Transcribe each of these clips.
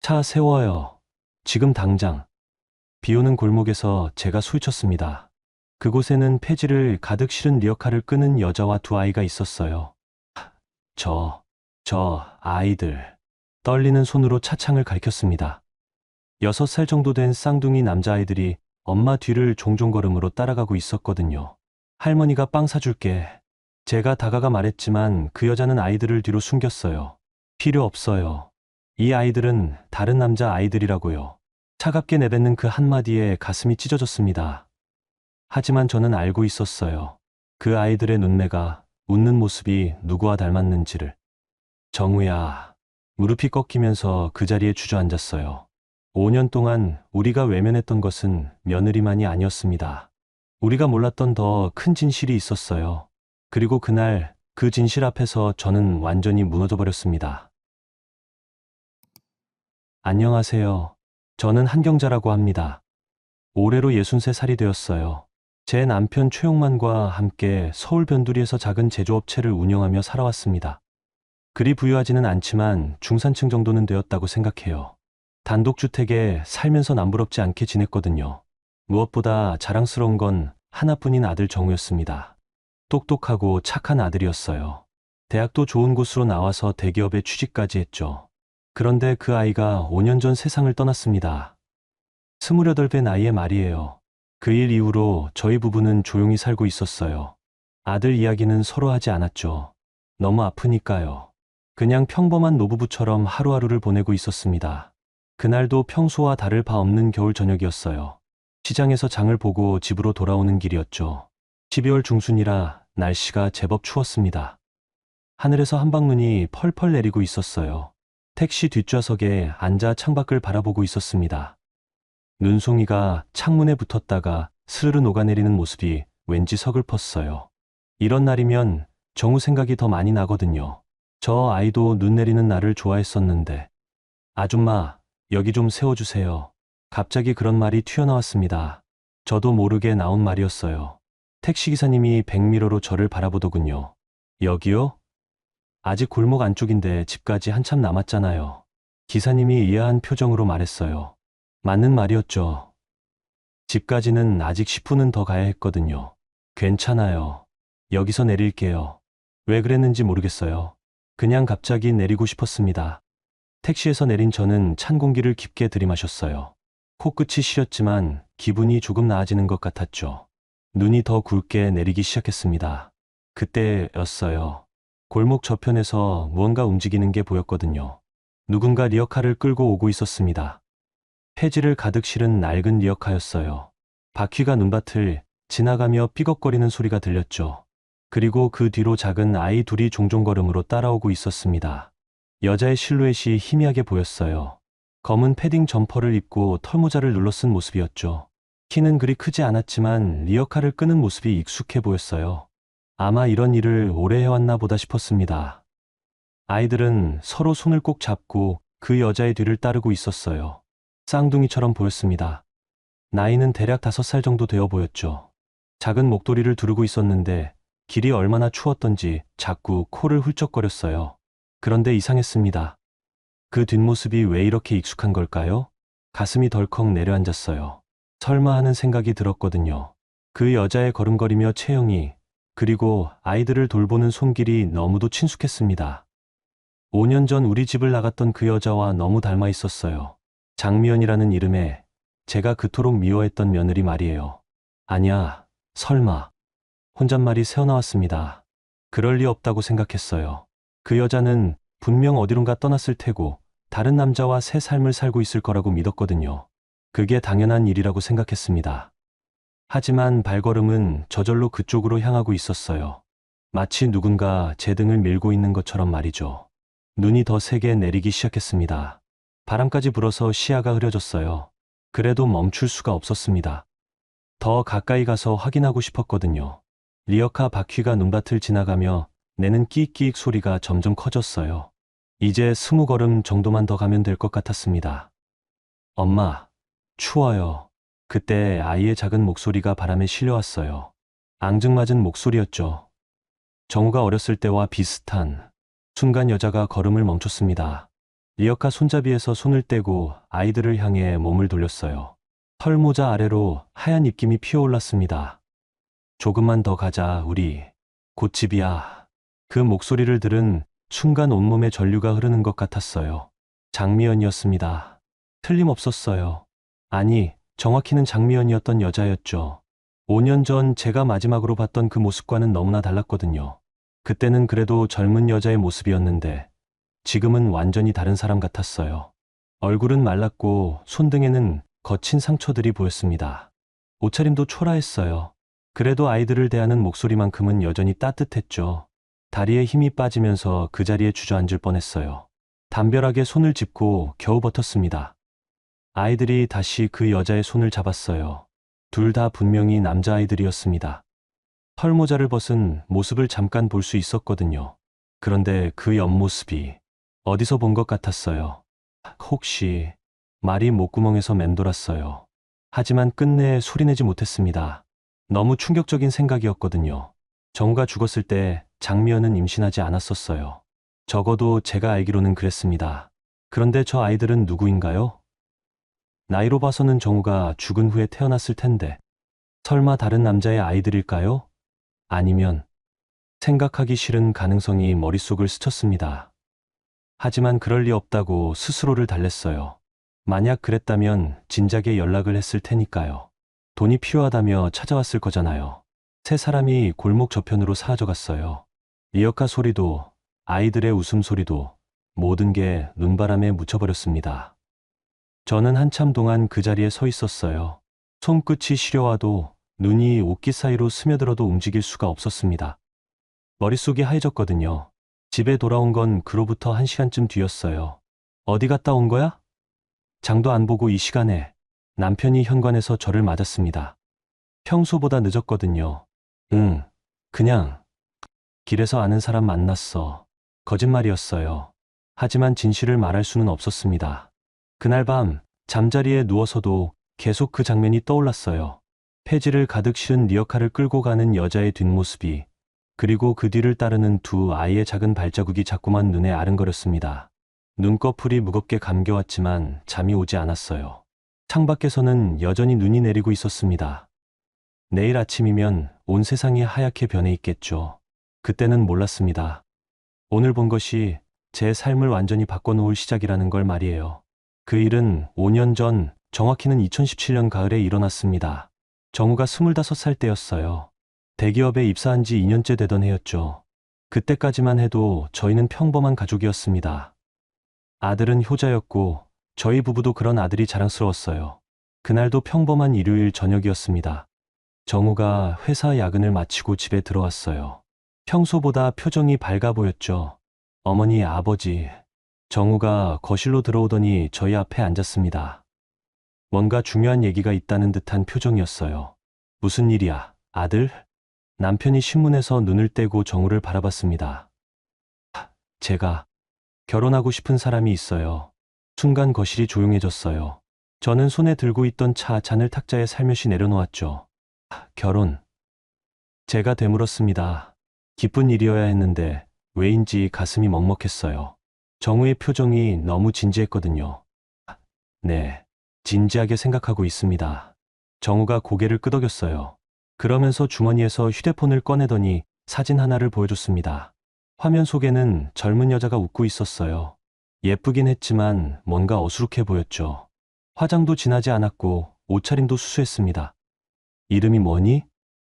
차 세워요. 지금 당장. 비 오는 골목에서 제가 소리쳤습니다. 그곳에는 폐지를 가득 실은 리어카를 끄는 여자와 두 아이가 있었어요. 저, 저 아이들. 떨리는 손으로 차창을 가리켰습니다. 6살 정도 된 쌍둥이 남자아이들이 엄마 뒤를 종종 걸음으로 따라가고 있었거든요. 할머니가 빵 사줄게. 제가 다가가 말했지만 그 여자는 아이들을 뒤로 숨겼어요. 필요 없어요. 이 아이들은 다른 남자 아이들이라고요. 차갑게 내뱉는 그 한마디에 가슴이 찢어졌습니다. 하지만 저는 알고 있었어요. 그 아이들의 눈매가, 웃는 모습이 누구와 닮았는지를. 정우야. 무릎이 꺾이면서 그 자리에 주저앉았어요. 5년 동안 우리가 외면했던 것은 며느리만이 아니었습니다. 우리가 몰랐던 더 큰 진실이 있었어요. 그리고 그날 그 진실 앞에서 저는 완전히 무너져 버렸습니다. 안녕하세요. 저는 한경자라고 합니다. 올해로 63살이 되었어요. 제 남편 최용만과 함께 서울 변두리에서 작은 제조업체를 운영하며 살아왔습니다. 그리 부유하지는 않지만 중산층 정도는 되었다고 생각해요. 단독주택에 살면서 남부럽지 않게 지냈거든요. 무엇보다 자랑스러운 건 하나뿐인 아들 정우였습니다. 똑똑하고 착한 아들이었어요. 대학도 좋은 곳으로 나와서 대기업에 취직까지 했죠. 그런데 그 아이가 5년 전 세상을 떠났습니다. 28배 나이의 말이에요. 그 일 이후로 저희 부부는 조용히 살고 있었어요. 아들 이야기는 서로 하지 않았죠. 너무 아프니까요. 그냥 평범한 노부부처럼 하루하루를 보내고 있었습니다. 그날도 평소와 다를 바 없는 겨울 저녁이었어요. 시장에서 장을 보고 집으로 돌아오는 길이었죠. 12월 중순이라 날씨가 제법 추웠습니다. 하늘에서 한방눈이 펄펄 내리고 있었어요. 택시 뒷좌석에 앉아 창밖을 바라보고 있었습니다. 눈송이가 창문에 붙었다가 스르르 녹아내리는 모습이 왠지 서글펐어요. 이런 날이면 정우 생각이 더 많이 나거든요. 저 아이도 눈 내리는 날을 좋아했었는데. 아줌마, 여기 좀 세워주세요. 갑자기 그런 말이 튀어나왔습니다. 저도 모르게 나온 말이었어요. 택시기사님이 백미러로 저를 바라보더군요. 여기요? 아직 골목 안쪽인데 집까지 한참 남았잖아요. 기사님이 의아한 표정으로 말했어요. 맞는 말이었죠. 집까지는 아직 10분은 더 가야 했거든요. 괜찮아요. 여기서 내릴게요. 왜 그랬는지 모르겠어요. 그냥 갑자기 내리고 싶었습니다. 택시에서 내린 저는 찬 공기를 깊게 들이마셨어요. 코끝이 시렸지만 기분이 조금 나아지는 것 같았죠. 눈이 더 굵게 내리기 시작했습니다. 그때였어요. 골목 저편에서 무언가 움직이는 게 보였거든요. 누군가 리어카를 끌고 오고 있었습니다. 폐지를 가득 실은 낡은 리어카였어요. 바퀴가 눈밭을 지나가며 삐걱거리는 소리가 들렸죠. 그리고 그 뒤로 작은 아이 둘이 종종 걸음으로 따라오고 있었습니다. 여자의 실루엣이 희미하게 보였어요. 검은 패딩 점퍼를 입고 털모자를 눌러 쓴 모습이었죠. 키는 그리 크지 않았지만 리어카를 끄는 모습이 익숙해 보였어요. 아마 이런 일을 오래 해왔나 보다 싶었습니다. 아이들은 서로 손을 꼭 잡고 그 여자의 뒤를 따르고 있었어요. 쌍둥이처럼 보였습니다. 나이는 대략 5살 정도 되어 보였죠. 작은 목도리를 두르고 있었는데 길이 얼마나 추웠던지 자꾸 코를 훌쩍거렸어요. 그런데 이상했습니다. 그 뒷모습이 왜 이렇게 익숙한 걸까요? 가슴이 덜컥 내려앉았어요. 설마 하는 생각이 들었거든요. 그 여자의 걸음걸이며 체형이, 그리고 아이들을 돌보는 손길이 너무도 친숙했습니다. 5년 전 우리 집을 나갔던 그 여자와 너무 닮아 있었어요. 장미연이라는 이름에 제가 그토록 미워했던 며느리 말이에요. 아냐, 설마. 혼잣말이 새어나왔습니다. 그럴 리 없다고 생각했어요. 그 여자는 분명 어디론가 떠났을 테고 다른 남자와 새 삶을 살고 있을 거라고 믿었거든요. 그게 당연한 일이라고 생각했습니다. 하지만 발걸음은 저절로 그쪽으로 향하고 있었어요. 마치 누군가 제 등을 밀고 있는 것처럼 말이죠. 눈이 더 세게 내리기 시작했습니다. 바람까지 불어서 시야가 흐려졌어요. 그래도 멈출 수가 없었습니다. 더 가까이 가서 확인하고 싶었거든요. 리어카 바퀴가 눈밭을 지나가며 내는 끼익끼익 소리가 점점 커졌어요. 이제 20걸음 정도만 더 가면 될 것 같았습니다. 엄마, 추워요. 그때 아이의 작은 목소리가 바람에 실려왔어요. 앙증맞은 목소리였죠. 정우가 어렸을 때와 비슷한. 순간 여자가 걸음을 멈췄습니다. 리어카 손잡이에서 손을 떼고 아이들을 향해 몸을 돌렸어요. 털모자 아래로 하얀 입김이 피어올랐습니다. 조금만 더 가자, 우리. 곧 집이야. 그 목소리를 들은 순간 온몸에 전류가 흐르는 것 같았어요. 장미연이었습니다. 틀림없었어요. 아니, 정확히는 장미연이었던 여자였죠. 5년 전 제가 마지막으로 봤던 그 모습과는 너무나 달랐거든요. 그때는 그래도 젊은 여자의 모습이었는데 지금은 완전히 다른 사람 같았어요. 얼굴은 말랐고 손등에는 거친 상처들이 보였습니다. 옷차림도 초라했어요. 그래도 아이들을 대하는 목소리만큼은 여전히 따뜻했죠. 다리에 힘이 빠지면서 그 자리에 주저앉을 뻔했어요. 담벼락에 손을 짚고 겨우 버텼습니다. 아이들이 다시 그 여자의 손을 잡았어요. 둘 다 분명히 남자아이들이었습니다. 털모자를 벗은 모습을 잠깐 볼 수 있었거든요. 그런데 그 옆모습이 어디서 본 것 같았어요. 혹시 말이 목구멍에서 맴돌았어요. 하지만 끝내 소리내지 못했습니다. 너무 충격적인 생각이었거든요. 정우가 죽었을 때 장미연은 임신하지 않았었어요. 적어도 제가 알기로는 그랬습니다. 그런데 저 아이들은 누구인가요? 나이로 봐서는 정우가 죽은 후에 태어났을 텐데 설마 다른 남자의 아이들일까요? 아니면 생각하기 싫은 가능성이 머릿속을 스쳤습니다. 하지만 그럴 리 없다고 스스로를 달랬어요. 만약 그랬다면 진작에 연락을 했을 테니까요. 돈이 필요하다며 찾아왔을 거잖아요. 세 사람이 골목 저편으로 사라져갔어요. 리어카 소리도 아이들의 웃음소리도 모든 게 눈바람에 묻혀버렸습니다. 저는 한참 동안 그 자리에 서 있었어요. 손끝이 시려와도 눈이 옷깃 사이로 스며들어도 움직일 수가 없었습니다. 머릿속이 하얘졌거든요. 집에 돌아온 건 그로부터 1시간쯤 뒤였어요. 어디 갔다 온 거야? 장도 안 보고 이 시간에 남편이 현관에서 저를 맞았습니다. 평소보다 늦었거든요. 응, 그냥 길에서 아는 사람 만났어. 거짓말이었어요. 하지만 진실을 말할 수는 없었습니다. 그날 밤 잠자리에 누워서도 계속 그 장면이 떠올랐어요. 폐지를 가득 실은 리어카를 끌고 가는 여자의 뒷모습이, 그리고 그 뒤를 따르는 두 아이의 작은 발자국이 자꾸만 눈에 아른거렸습니다. 눈꺼풀이 무겁게 감겨왔지만 잠이 오지 않았어요. 창밖에서는 여전히 눈이 내리고 있었습니다. 내일 아침이면 온 세상이 하얗게 변해 있겠죠. 그때는 몰랐습니다. 오늘 본 것이 제 삶을 완전히 바꿔놓을 시작이라는 걸 말이에요. 그 일은 5년 전, 정확히는 2017년 가을에 일어났습니다. 정우가 25살 때였어요. 대기업에 입사한 지 2년째 되던 해였죠. 그때까지만 해도 저희는 평범한 가족이었습니다. 아들은 효자였고 저희 부부도 그런 아들이 자랑스러웠어요. 그날도 평범한 일요일 저녁이었습니다. 정우가 회사 야근을 마치고 집에 들어왔어요. 평소보다 표정이 밝아 보였죠. 어머니, 아버지. 정우가 거실로 들어오더니 저희 앞에 앉았습니다. 뭔가 중요한 얘기가 있다는 듯한 표정이었어요. 무슨 일이야, 아들? 남편이 신문에서 눈을 떼고 정우를 바라봤습니다. 제가 결혼하고 싶은 사람이 있어요. 순간 거실이 조용해졌어요. 저는 손에 들고 있던 차 잔을 탁자에 살며시 내려놓았죠. 결혼. 제가 되물었습니다. 기쁜 일이어야 했는데 왜인지 가슴이 먹먹했어요. 정우의 표정이 너무 진지했거든요. 네, 진지하게 생각하고 있습니다. 정우가 고개를 끄덕였어요. 그러면서 주머니에서 휴대폰을 꺼내더니 사진 하나를 보여줬습니다. 화면 속에는 젊은 여자가 웃고 있었어요. 예쁘긴 했지만 뭔가 어수룩해 보였죠. 화장도 진하지 않았고 옷차림도 수수했습니다. 이름이 뭐니?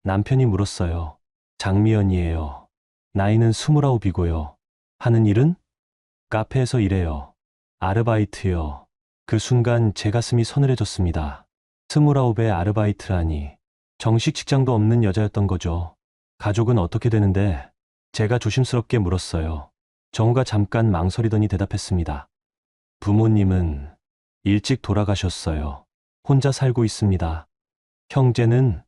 남편이 물었어요. 장미연이에요. 나이는 29이고요. 하는 일은? 카페에서 일해요. 아르바이트요. 그 순간 제 가슴이 서늘해졌습니다. 29의 아르바이트라니. 정식 직장도 없는 여자였던 거죠. 가족은 어떻게 되는데? 제가 조심스럽게 물었어요. 정우가 잠깐 망설이더니 대답했습니다. 부모님은 일찍 돌아가셨어요. 혼자 살고 있습니다. 형제는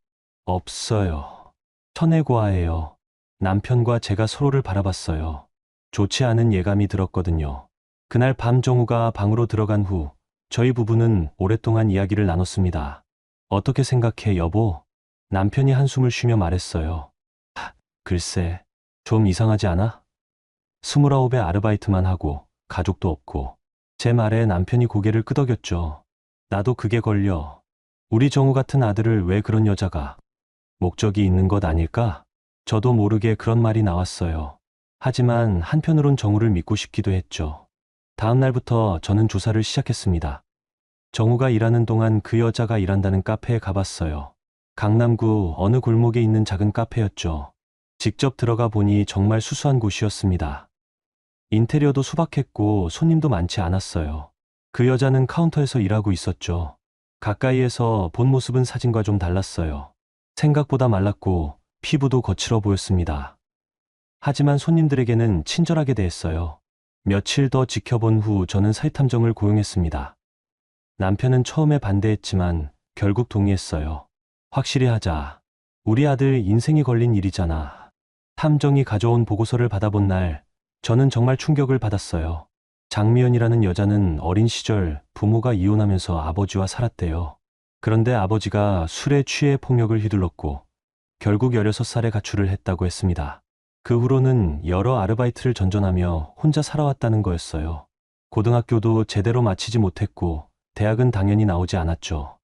없어요. 천혜과예요. 남편과 제가 서로를 바라봤어요. 좋지 않은 예감이 들었거든요. 그날 밤 정우가 방으로 들어간 후 저희 부부는 오랫동안 이야기를 나눴습니다. 어떻게 생각해, 여보? 남편이 한숨을 쉬며 말했어요. 글쎄, 좀 이상하지 않아? 29의 아르바이트만 하고 가족도 없고 제 말에 남편이 고개를 끄덕였죠. 나도 그게 걸려. 우리 정우 같은 아들을 왜 그런 여자가 목적이 있는 것 아닐까? 저도 모르게 그런 말이 나왔어요. 하지만 한편으론 정우를 믿고 싶기도 했죠. 다음 날부터 저는 조사를 시작했습니다. 정우가 일하는 동안 그 여자가 일한다는 카페에 가봤어요. 강남구 어느 골목에 있는 작은 카페였죠. 직접 들어가 보니 정말 수수한 곳이었습니다. 인테리어도 소박했고 손님도 많지 않았어요. 그 여자는 카운터에서 일하고 있었죠. 가까이에서 본 모습은 사진과 좀 달랐어요. 생각보다 말랐고 피부도 거칠어 보였습니다. 하지만 손님들에게는 친절하게 대했어요. 며칠 더 지켜본 후 저는 사회탐정을 고용했습니다. 남편은 처음에 반대했지만 결국 동의했어요. 확실히 하자. 우리 아들 인생이 걸린 일이잖아. 탐정이 가져온 보고서를 받아본 날, 저는 정말 충격을 받았어요. 장미연이라는 여자는 어린 시절 부모가 이혼하면서 아버지와 살았대요. 그런데 아버지가 술에 취해 폭력을 휘둘렀고 결국 16살에 가출을 했다고 했습니다. 그 후로는 여러 아르바이트를 전전하며 혼자 살아왔다는 거였어요. 고등학교도 제대로 마치지 못했고 대학은 당연히 나오지 않았죠.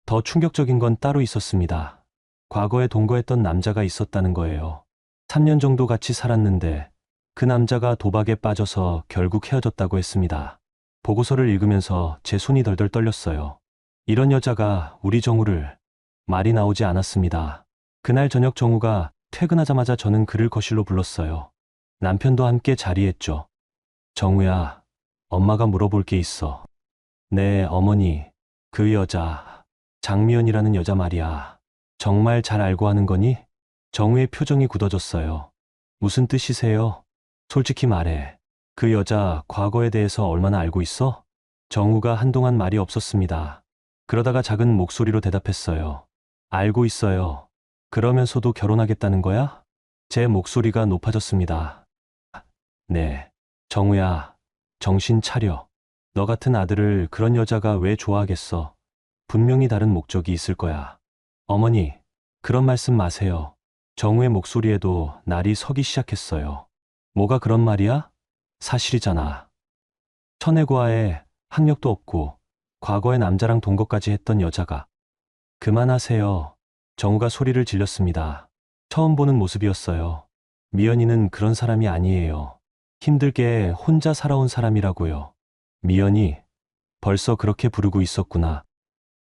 더 충격적인 건 따로 있었습니다. 과거에 동거했던 남자가 있었다는 거예요. 3년 정도 같이 살았는데 그 남자가 도박에 빠져서 결국 헤어졌다고 했습니다. 보고서를 읽으면서 제 손이 덜덜 떨렸어요. 이런 여자가 우리 정우를. 말이 나오지 않았습니다. 그날 저녁 정우가 퇴근하자마자 저는 그를 거실로 불렀어요. 남편도 함께 자리했죠. 정우야, 엄마가 물어볼 게 있어. 네, 어머니. 그 여자, 장미연이라는 여자 말이야. 정말 잘 알고 하는 거니? 정우의 표정이 굳어졌어요. 무슨 뜻이세요? 솔직히 말해. 그 여자 과거에 대해서 얼마나 알고 있어? 정우가 한동안 말이 없었습니다. 그러다가 작은 목소리로 대답했어요. 알고 있어요. 그러면서도 결혼하겠다는 거야? 제 목소리가 높아졌습니다. 네. 정우야, 정신 차려. 너 같은 아들을 그런 여자가 왜 좋아하겠어? 분명히 다른 목적이 있을 거야. 어머니, 그런 말씀 마세요. 정우의 목소리에도 날이 서기 시작했어요. 뭐가 그런 말이야? 사실이잖아. 천혜고아에 학력도 없고 과거에 남자랑 동거까지 했던 여자가. 그만하세요. 정우가 소리를 질렀습니다. 처음 보는 모습이었어요. 미연이는 그런 사람이 아니에요. 힘들게 혼자 살아온 사람이라고요. 미연이 벌써 그렇게 부르고 있었구나.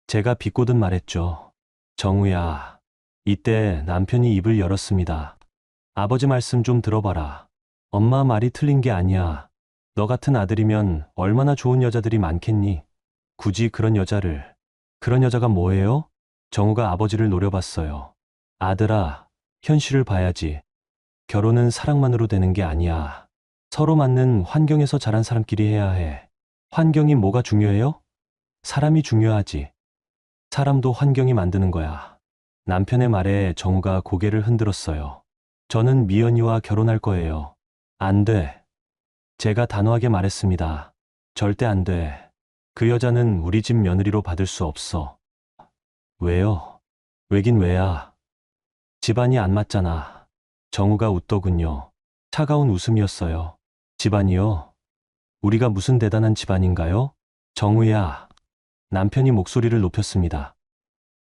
제가 비꼬듯 말했죠. 정우야. 이때 남편이 입을 열었습니다. 아버지 말씀 좀 들어봐라. 엄마 말이 틀린 게 아니야. 너 같은 아들이면 얼마나 좋은 여자들이 많겠니? 굳이 그런 여자를. 그런 여자가 뭐예요? 정우가 아버지를 노려봤어요. 아들아, 현실을 봐야지. 결혼은 사랑만으로 되는 게 아니야. 서로 맞는 환경에서 자란 사람끼리 해야 해. 환경이 뭐가 중요해요? 사람이 중요하지. 사람도 환경이 만드는 거야. 남편의 말에 정우가 고개를 흔들었어요. 저는 미연이와 결혼할 거예요. 안 돼. 제가 단호하게 말했습니다. 절대 안 돼. 그 여자는 우리 집 며느리로 받을 수 없어. 왜요? 왜긴 왜야? 집안이 안 맞잖아. 정우가 웃더군요. 차가운 웃음이었어요. 집안이요? 우리가 무슨 대단한 집안인가요? 정우야. 남편이 목소리를 높였습니다.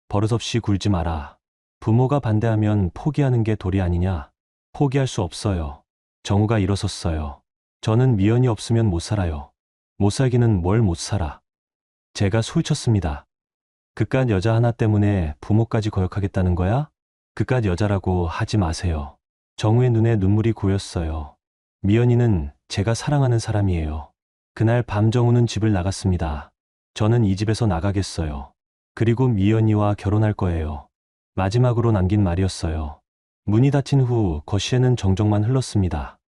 버릇없이 굴지 마라. 부모가 반대하면 포기하는 게 도리 아니냐? 포기할 수 없어요. 정우가 일어섰어요. 저는 미연이 없으면 못 살아요. 못 살기는 뭘 못 살아. 제가 소리쳤습니다. 그깟 여자 하나 때문에 부모까지 거역하겠다는 거야? 그깟 여자라고 하지 마세요. 정우의 눈에 눈물이 고였어요. 미연이는 제가 사랑하는 사람이에요. 그날 밤 정우는 집을 나갔습니다. 저는 이 집에서 나가겠어요. 그리고 미연이와 결혼할 거예요. 마지막으로 남긴 말이었어요. 문이 닫힌 후 거실에는 정적만 흘렀습니다.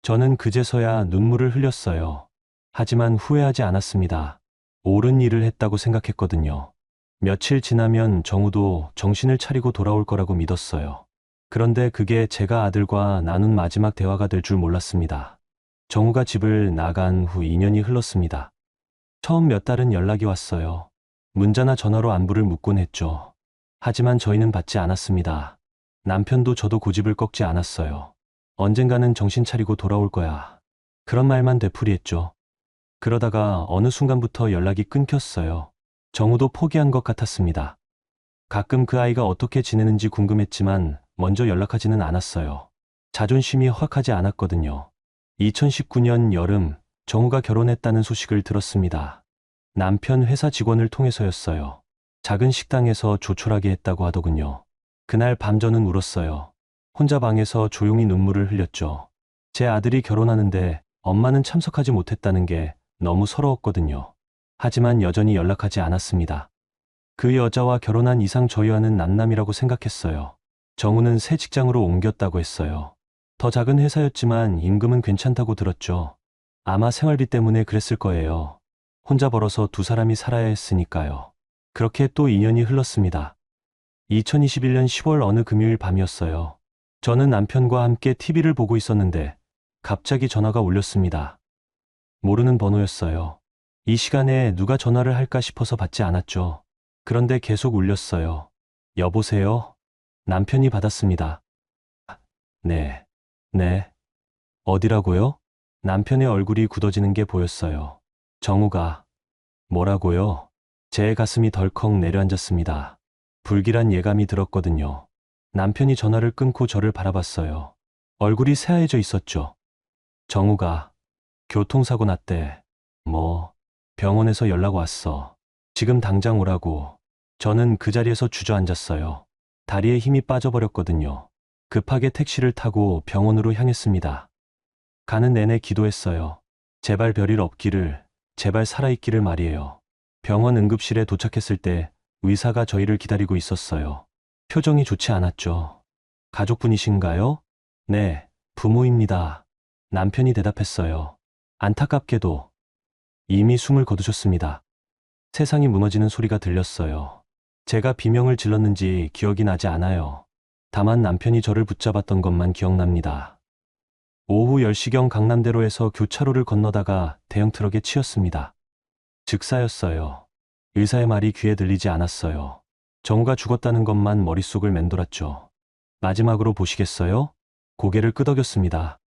저는 그제서야 눈물을 흘렸어요. 하지만 후회하지 않았습니다. 옳은 일을 했다고 생각했거든요. 며칠 지나면 정우도 정신을 차리고 돌아올 거라고 믿었어요. 그런데 그게 제가 아들과 나눈 마지막 대화가 될 줄 몰랐습니다. 정우가 집을 나간 후 2년이 흘렀습니다. 처음 몇 달은 연락이 왔어요. 문자나 전화로 안부를 묻곤 했죠. 하지만 저희는 받지 않았습니다. 남편도 저도 고집을 꺾지 않았어요. 언젠가는 정신 차리고 돌아올 거야. 그런 말만 되풀이했죠. 그러다가 어느 순간부터 연락이 끊겼어요. 정우도 포기한 것 같았습니다. 가끔 그 아이가 어떻게 지내는지 궁금했지만 먼저 연락하지는 않았어요. 자존심이 허락하지 않았거든요. 2019년 여름, 정우가 결혼했다는 소식을 들었습니다. 남편 회사 직원을 통해서였어요. 작은 식당에서 조촐하게 했다고 하더군요. 그날 밤 저는 울었어요. 혼자 방에서 조용히 눈물을 흘렸죠. 제 아들이 결혼하는데 엄마는 참석하지 못했다는 게 너무 서러웠거든요. 하지만 여전히 연락하지 않았습니다. 그 여자와 결혼한 이상 저희와는 남남이라고 생각했어요. 정우는 새 직장으로 옮겼다고 했어요. 더 작은 회사였지만 임금은 괜찮다고 들었죠. 아마 생활비 때문에 그랬을 거예요. 혼자 벌어서 두 사람이 살아야 했으니까요. 그렇게 또 2년이 흘렀습니다. 2021년 10월 어느 금요일 밤이었어요. 저는 남편과 함께 TV를 보고 있었는데 갑자기 전화가 울렸습니다. 모르는 번호였어요. 이 시간에 누가 전화를 할까 싶어서 받지 않았죠. 그런데 계속 울렸어요. 여보세요? 남편이 받았습니다. 네, 네. 어디라고요? 남편의 얼굴이 굳어지는 게 보였어요. 정우가. 뭐라고요? 제 가슴이 덜컥 내려앉았습니다. 불길한 예감이 들었거든요. 남편이 전화를 끊고 저를 바라봤어요. 얼굴이 새하얘져 있었죠. 정우가. 교통사고 났대. 뭐, 병원에서 연락 왔어. 지금 당장 오라고. 저는 그 자리에서 주저앉았어요. 다리에 힘이 빠져버렸거든요. 급하게 택시를 타고 병원으로 향했습니다. 가는 내내 기도했어요. 제발 별일 없기를, 제발 살아있기를 말이에요. 병원 응급실에 도착했을 때 의사가 저희를 기다리고 있었어요. 표정이 좋지 않았죠. 가족분이신가요? 네, 부모입니다. 남편이 대답했어요. 안타깝게도 이미 숨을 거두셨습니다. 세상이 무너지는 소리가 들렸어요. 제가 비명을 질렀는지 기억이 나지 않아요. 다만 남편이 저를 붙잡았던 것만 기억납니다. 오후 10시경 강남대로에서 교차로를 건너다가 대형 트럭에 치였습니다. 즉사였어요. 의사의 말이 귀에 들리지 않았어요. 정우가 죽었다는 것만 머릿속을 맴돌았죠. 마지막으로 보시겠어요? 고개를 끄덕였습니다.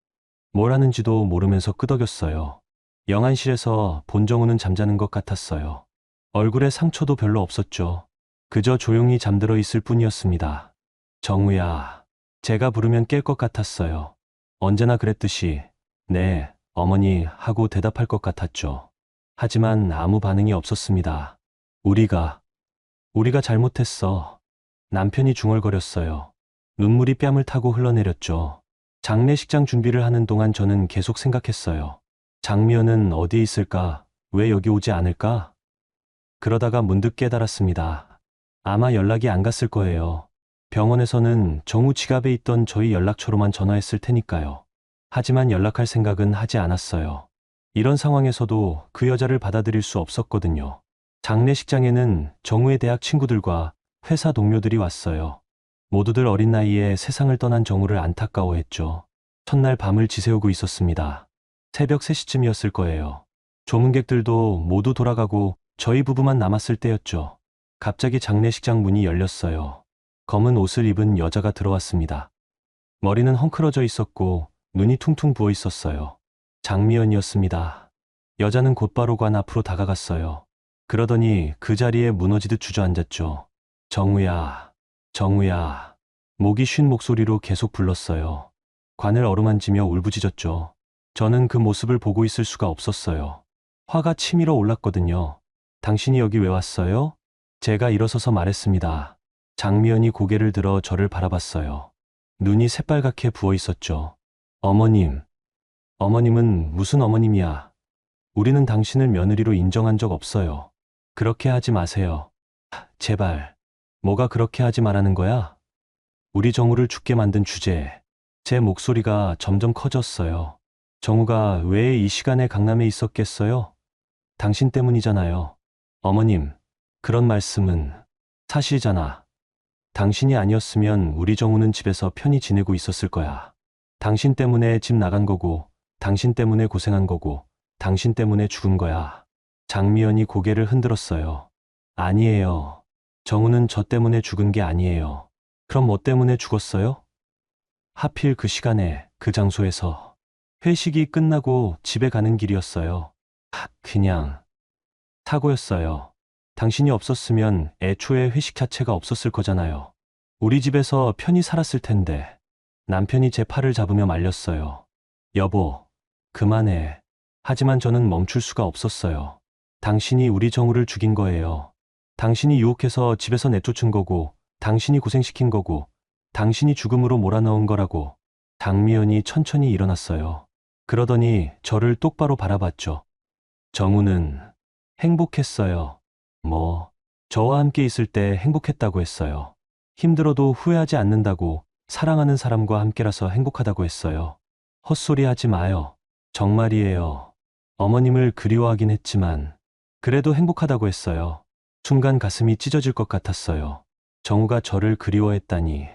뭘 하는지도 모르면서 끄덕였어요. 영안실에서 본정우는 잠자는 것 같았어요. 얼굴에 상처도 별로 없었죠. 그저 조용히 잠들어 있을 뿐이었습니다. 정우야. 제가 부르면 깰 것 같았어요. 언제나 그랬듯이 네, 어머니 하고 대답할 것 같았죠. 하지만 아무 반응이 없었습니다. 우리가 잘못했어. 남편이 중얼거렸어요. 눈물이 뺨을 타고 흘러내렸죠. 장례식장 준비를 하는 동안 저는 계속 생각했어요. 장미연은 어디에 있을까? 왜 여기 오지 않을까? 그러다가 문득 깨달았습니다. 아마 연락이 안 갔을 거예요. 병원에서는 정우 지갑에 있던 저희 연락처로만 전화했을 테니까요. 하지만 연락할 생각은 하지 않았어요. 이런 상황에서도 그 여자를 받아들일 수 없었거든요. 장례식장에는 정우의 대학 친구들과 회사 동료들이 왔어요. 모두들 어린 나이에 세상을 떠난 정우를 안타까워했죠. 첫날 밤을 지새우고 있었습니다. 새벽 3시쯤이었을 거예요. 조문객들도 모두 돌아가고 저희 부부만 남았을 때였죠. 갑자기 장례식장 문이 열렸어요. 검은 옷을 입은 여자가 들어왔습니다. 머리는 헝클어져 있었고 눈이 퉁퉁 부어 있었어요. 장미연이었습니다. 여자는 곧바로 관 앞으로 다가갔어요. 그러더니 그 자리에 무너지듯 주저앉았죠. 정우야, 정우야. 목이 쉰 목소리로 계속 불렀어요. 관을 어루만지며 울부짖었죠. 저는 그 모습을 보고 있을 수가 없었어요. 화가 치밀어 올랐거든요. 당신이 여기 왜 왔어요? 제가 일어서서 말했습니다. 장미연이 고개를 들어 저를 바라봤어요. 눈이 새빨갛게 부어 있었죠. 어머님. 어머님은 무슨 어머님이야. 우리는 당신을 며느리로 인정한 적 없어요. 그렇게 하지 마세요. 제발. 뭐가 그렇게 하지 말라는 거야? 우리 정우를 죽게 만든 주제에. 제 목소리가 점점 커졌어요. 정우가 왜 이 시간에 강남에 있었겠어요? 당신 때문이잖아요. 어머님, 그런 말씀은 사실이잖아. 당신이 아니었으면 우리 정우는 집에서 편히 지내고 있었을 거야. 당신 때문에 집 나간 거고, 당신 때문에 고생한 거고, 당신 때문에 죽은 거야. 장미연이 고개를 흔들었어요. 아니에요. 정우는 저 때문에 죽은 게 아니에요. 그럼 뭐 때문에 죽었어요? 하필 그 시간에, 그 장소에서. 회식이 끝나고 집에 가는 길이었어요. 그냥 사고였어요. 당신이 없었으면 애초에 회식 자체가 없었을 거잖아요. 우리 집에서 편히 살았을 텐데. 남편이 제 팔을 잡으며 말렸어요. 여보, 그만해. 하지만 저는 멈출 수가 없었어요. 당신이 우리 정우를 죽인 거예요. 당신이 유혹해서 집에서 내쫓은 거고, 당신이 고생시킨 거고, 당신이 죽음으로 몰아넣은 거라고. 장미연이 천천히 일어났어요. 그러더니 저를 똑바로 바라봤죠. 정우는 행복했어요. 뭐, 저와 함께 있을 때 행복했다고 했어요. 힘들어도 후회하지 않는다고, 사랑하는 사람과 함께라서 행복하다고 했어요. 헛소리 하지 마요. 정말이에요. 어머님을 그리워하긴 했지만, 그래도 행복하다고 했어요. 순간 가슴이 찢어질 것 같았어요. 정우가 저를 그리워했다니.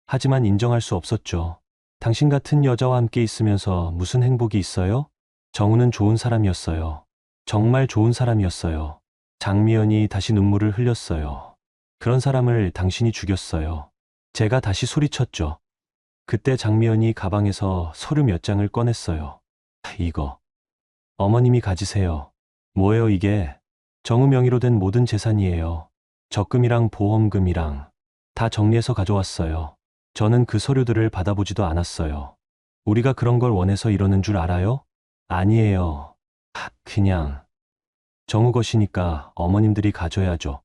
하지만 인정할 수 없었죠. 당신 같은 여자와 함께 있으면서 무슨 행복이 있어요? 정우는 좋은 사람이었어요. 정말 좋은 사람이었어요. 장미연이 다시 눈물을 흘렸어요. 그런 사람을 당신이 죽였어요. 제가 다시 소리쳤죠. 그때 장미연이 가방에서 서류 몇 장을 꺼냈어요. 이거. 어머님이 가지세요. 뭐예요 이게? 정우 명의로 된 모든 재산이에요. 적금이랑 보험금이랑 다 정리해서 가져왔어요. 저는 그 서류들을 받아보지도 않았어요. 우리가 그런 걸 원해서 이러는 줄 알아요? 아니에요. 그냥. 정우 것이니까 어머님들이 가져야죠.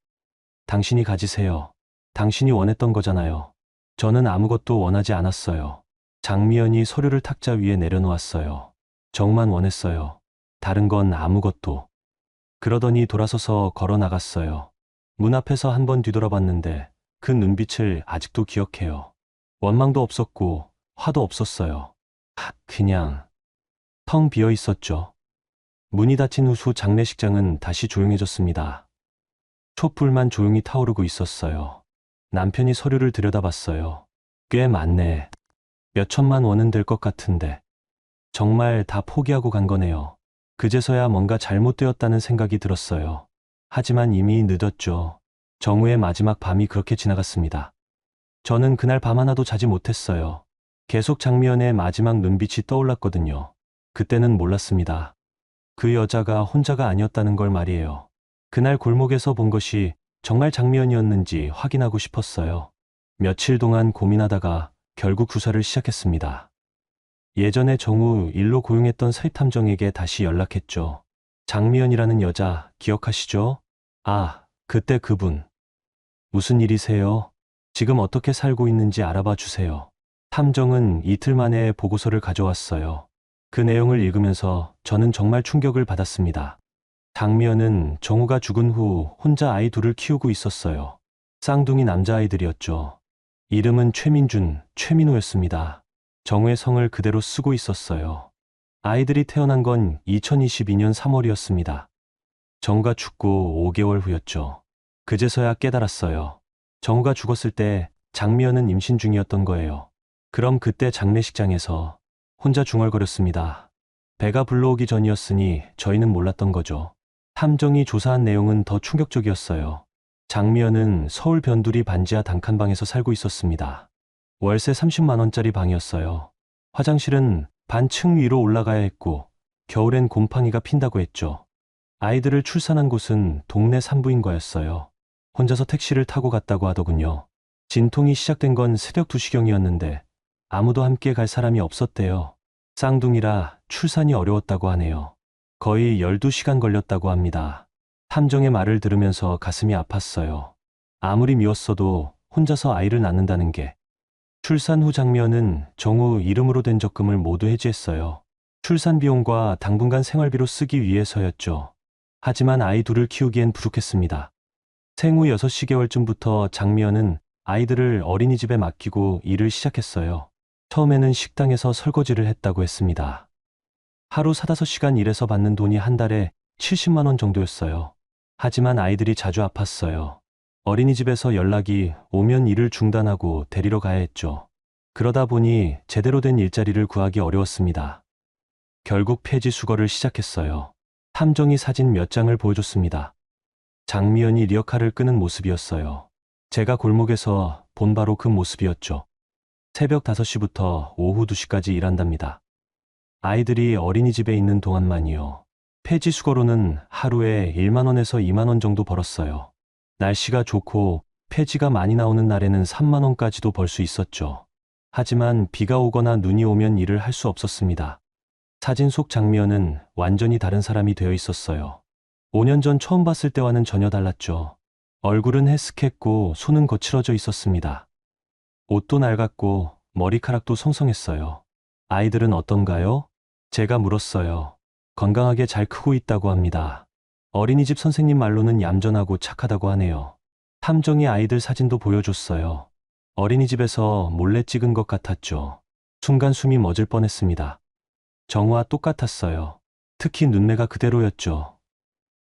당신이 가지세요. 당신이 원했던 거잖아요. 저는 아무것도 원하지 않았어요. 장미연이 서류를 탁자 위에 내려놓았어요. 정우만 원했어요. 다른 건 아무것도. 그러더니 돌아서서 걸어 나갔어요. 문 앞에서 한 번 뒤돌아봤는데 그 눈빛을 아직도 기억해요. 원망도 없었고 화도 없었어요. 그냥 텅 비어 있었죠. 문이 닫힌 후 장례식장은 다시 조용해졌습니다. 촛불만 조용히 타오르고 있었어요. 남편이 서류를 들여다봤어요. 꽤 많네. 몇 천만 원은 될 것 같은데. 정말 다 포기하고 간 거네요. 그제서야 뭔가 잘못되었다는 생각이 들었어요. 하지만 이미 늦었죠. 정우의 마지막 밤이 그렇게 지나갔습니다. 저는 그날 밤 하나도 자지 못했어요. 계속 장미연의 마지막 눈빛이 떠올랐거든요. 그때는 몰랐습니다. 그 여자가 혼자가 아니었다는 걸 말이에요. 그날 골목에서 본 것이 정말 장미연이었는지 확인하고 싶었어요. 며칠 동안 고민하다가 결국 수사를 시작했습니다. 예전에 정우 일로 고용했던 서희탐정에게 다시 연락했죠. 장미연이라는 여자 기억하시죠? 아, 그때 그분. 무슨 일이세요? 지금 어떻게 살고 있는지 알아봐 주세요. 탐정은 이틀 만에 보고서를 가져왔어요. 그 내용을 읽으면서 저는 정말 충격을 받았습니다. 장미연은 정우가 죽은 후 혼자 아이 둘을 키우고 있었어요. 쌍둥이 남자아이들이었죠. 이름은 최민준, 최민호였습니다. 정우의 성을 그대로 쓰고 있었어요. 아이들이 태어난 건 2022년 3월이었습니다. 정우가 죽고 5개월 후였죠. 그제서야 깨달았어요. 정우가 죽었을 때 장미연은 임신 중이었던 거예요. 그럼 그때 장례식장에서 혼자 중얼거렸습니다. 배가 불러오기 전이었으니 저희는 몰랐던 거죠. 탐정이 조사한 내용은 더 충격적이었어요. 장미연은 서울 변두리 반지하 단칸방에서 살고 있었습니다. 월세 30만 원짜리 방이었어요. 화장실은 반층 위로 올라가야 했고 겨울엔 곰팡이가 핀다고 했죠. 아이들을 출산한 곳은 동네 산부인과였어요. 혼자서 택시를 타고 갔다고 하더군요. 진통이 시작된 건 새벽 2시경이었는데 아무도 함께 갈 사람이 없었대요. 쌍둥이라 출산이 어려웠다고 하네요. 거의 12시간 걸렸다고 합니다. 탐정의 말을 들으면서 가슴이 아팠어요. 아무리 미웠어도 혼자서 아이를 낳는다는 게. 출산 후 장미연은 정우 이름으로 된 적금을 모두 해지했어요. 출산 비용과 당분간 생활비로 쓰기 위해서였죠. 하지만 아이 둘을 키우기엔 부족했습니다. 생후 6시개월쯤부터 장미연은 아이들을 어린이집에 맡기고 일을 시작했어요. 처음에는 식당에서 설거지를 했다고 했습니다. 하루 4~5시간 일해서 받는 돈이 한 달에 70만 원 정도였어요. 하지만 아이들이 자주 아팠어요. 어린이집에서 연락이 오면 일을 중단하고 데리러 가야 했죠. 그러다 보니 제대로 된 일자리를 구하기 어려웠습니다. 결국 폐지 수거를 시작했어요. 탐정이 사진 몇 장을 보여줬습니다. 장미연이 리어카를 끄는 모습이었어요. 제가 골목에서 본 바로 그 모습이었죠. 새벽 5시부터 오후 2시까지 일한답니다. 아이들이 어린이집에 있는 동안만이요. 폐지 수거로는 하루에 1만 원에서 2만 원 정도 벌었어요. 날씨가 좋고 폐지가 많이 나오는 날에는 3만 원까지도 벌 수 있었죠. 하지만 비가 오거나 눈이 오면 일을 할 수 없었습니다. 사진 속 장미연은 완전히 다른 사람이 되어 있었어요. 5년 전 처음 봤을 때와는 전혀 달랐죠. 얼굴은 해쓱했고 손은 거칠어져 있었습니다. 옷도 낡았고 머리카락도 성성했어요. 아이들은 어떤가요? 제가 물었어요. 건강하게 잘 크고 있다고 합니다. 어린이집 선생님 말로는 얌전하고 착하다고 하네요. 탐정이 아이들 사진도 보여줬어요. 어린이집에서 몰래 찍은 것 같았죠. 순간 숨이 멎을 뻔했습니다. 정우와 똑같았어요. 특히 눈매가 그대로였죠.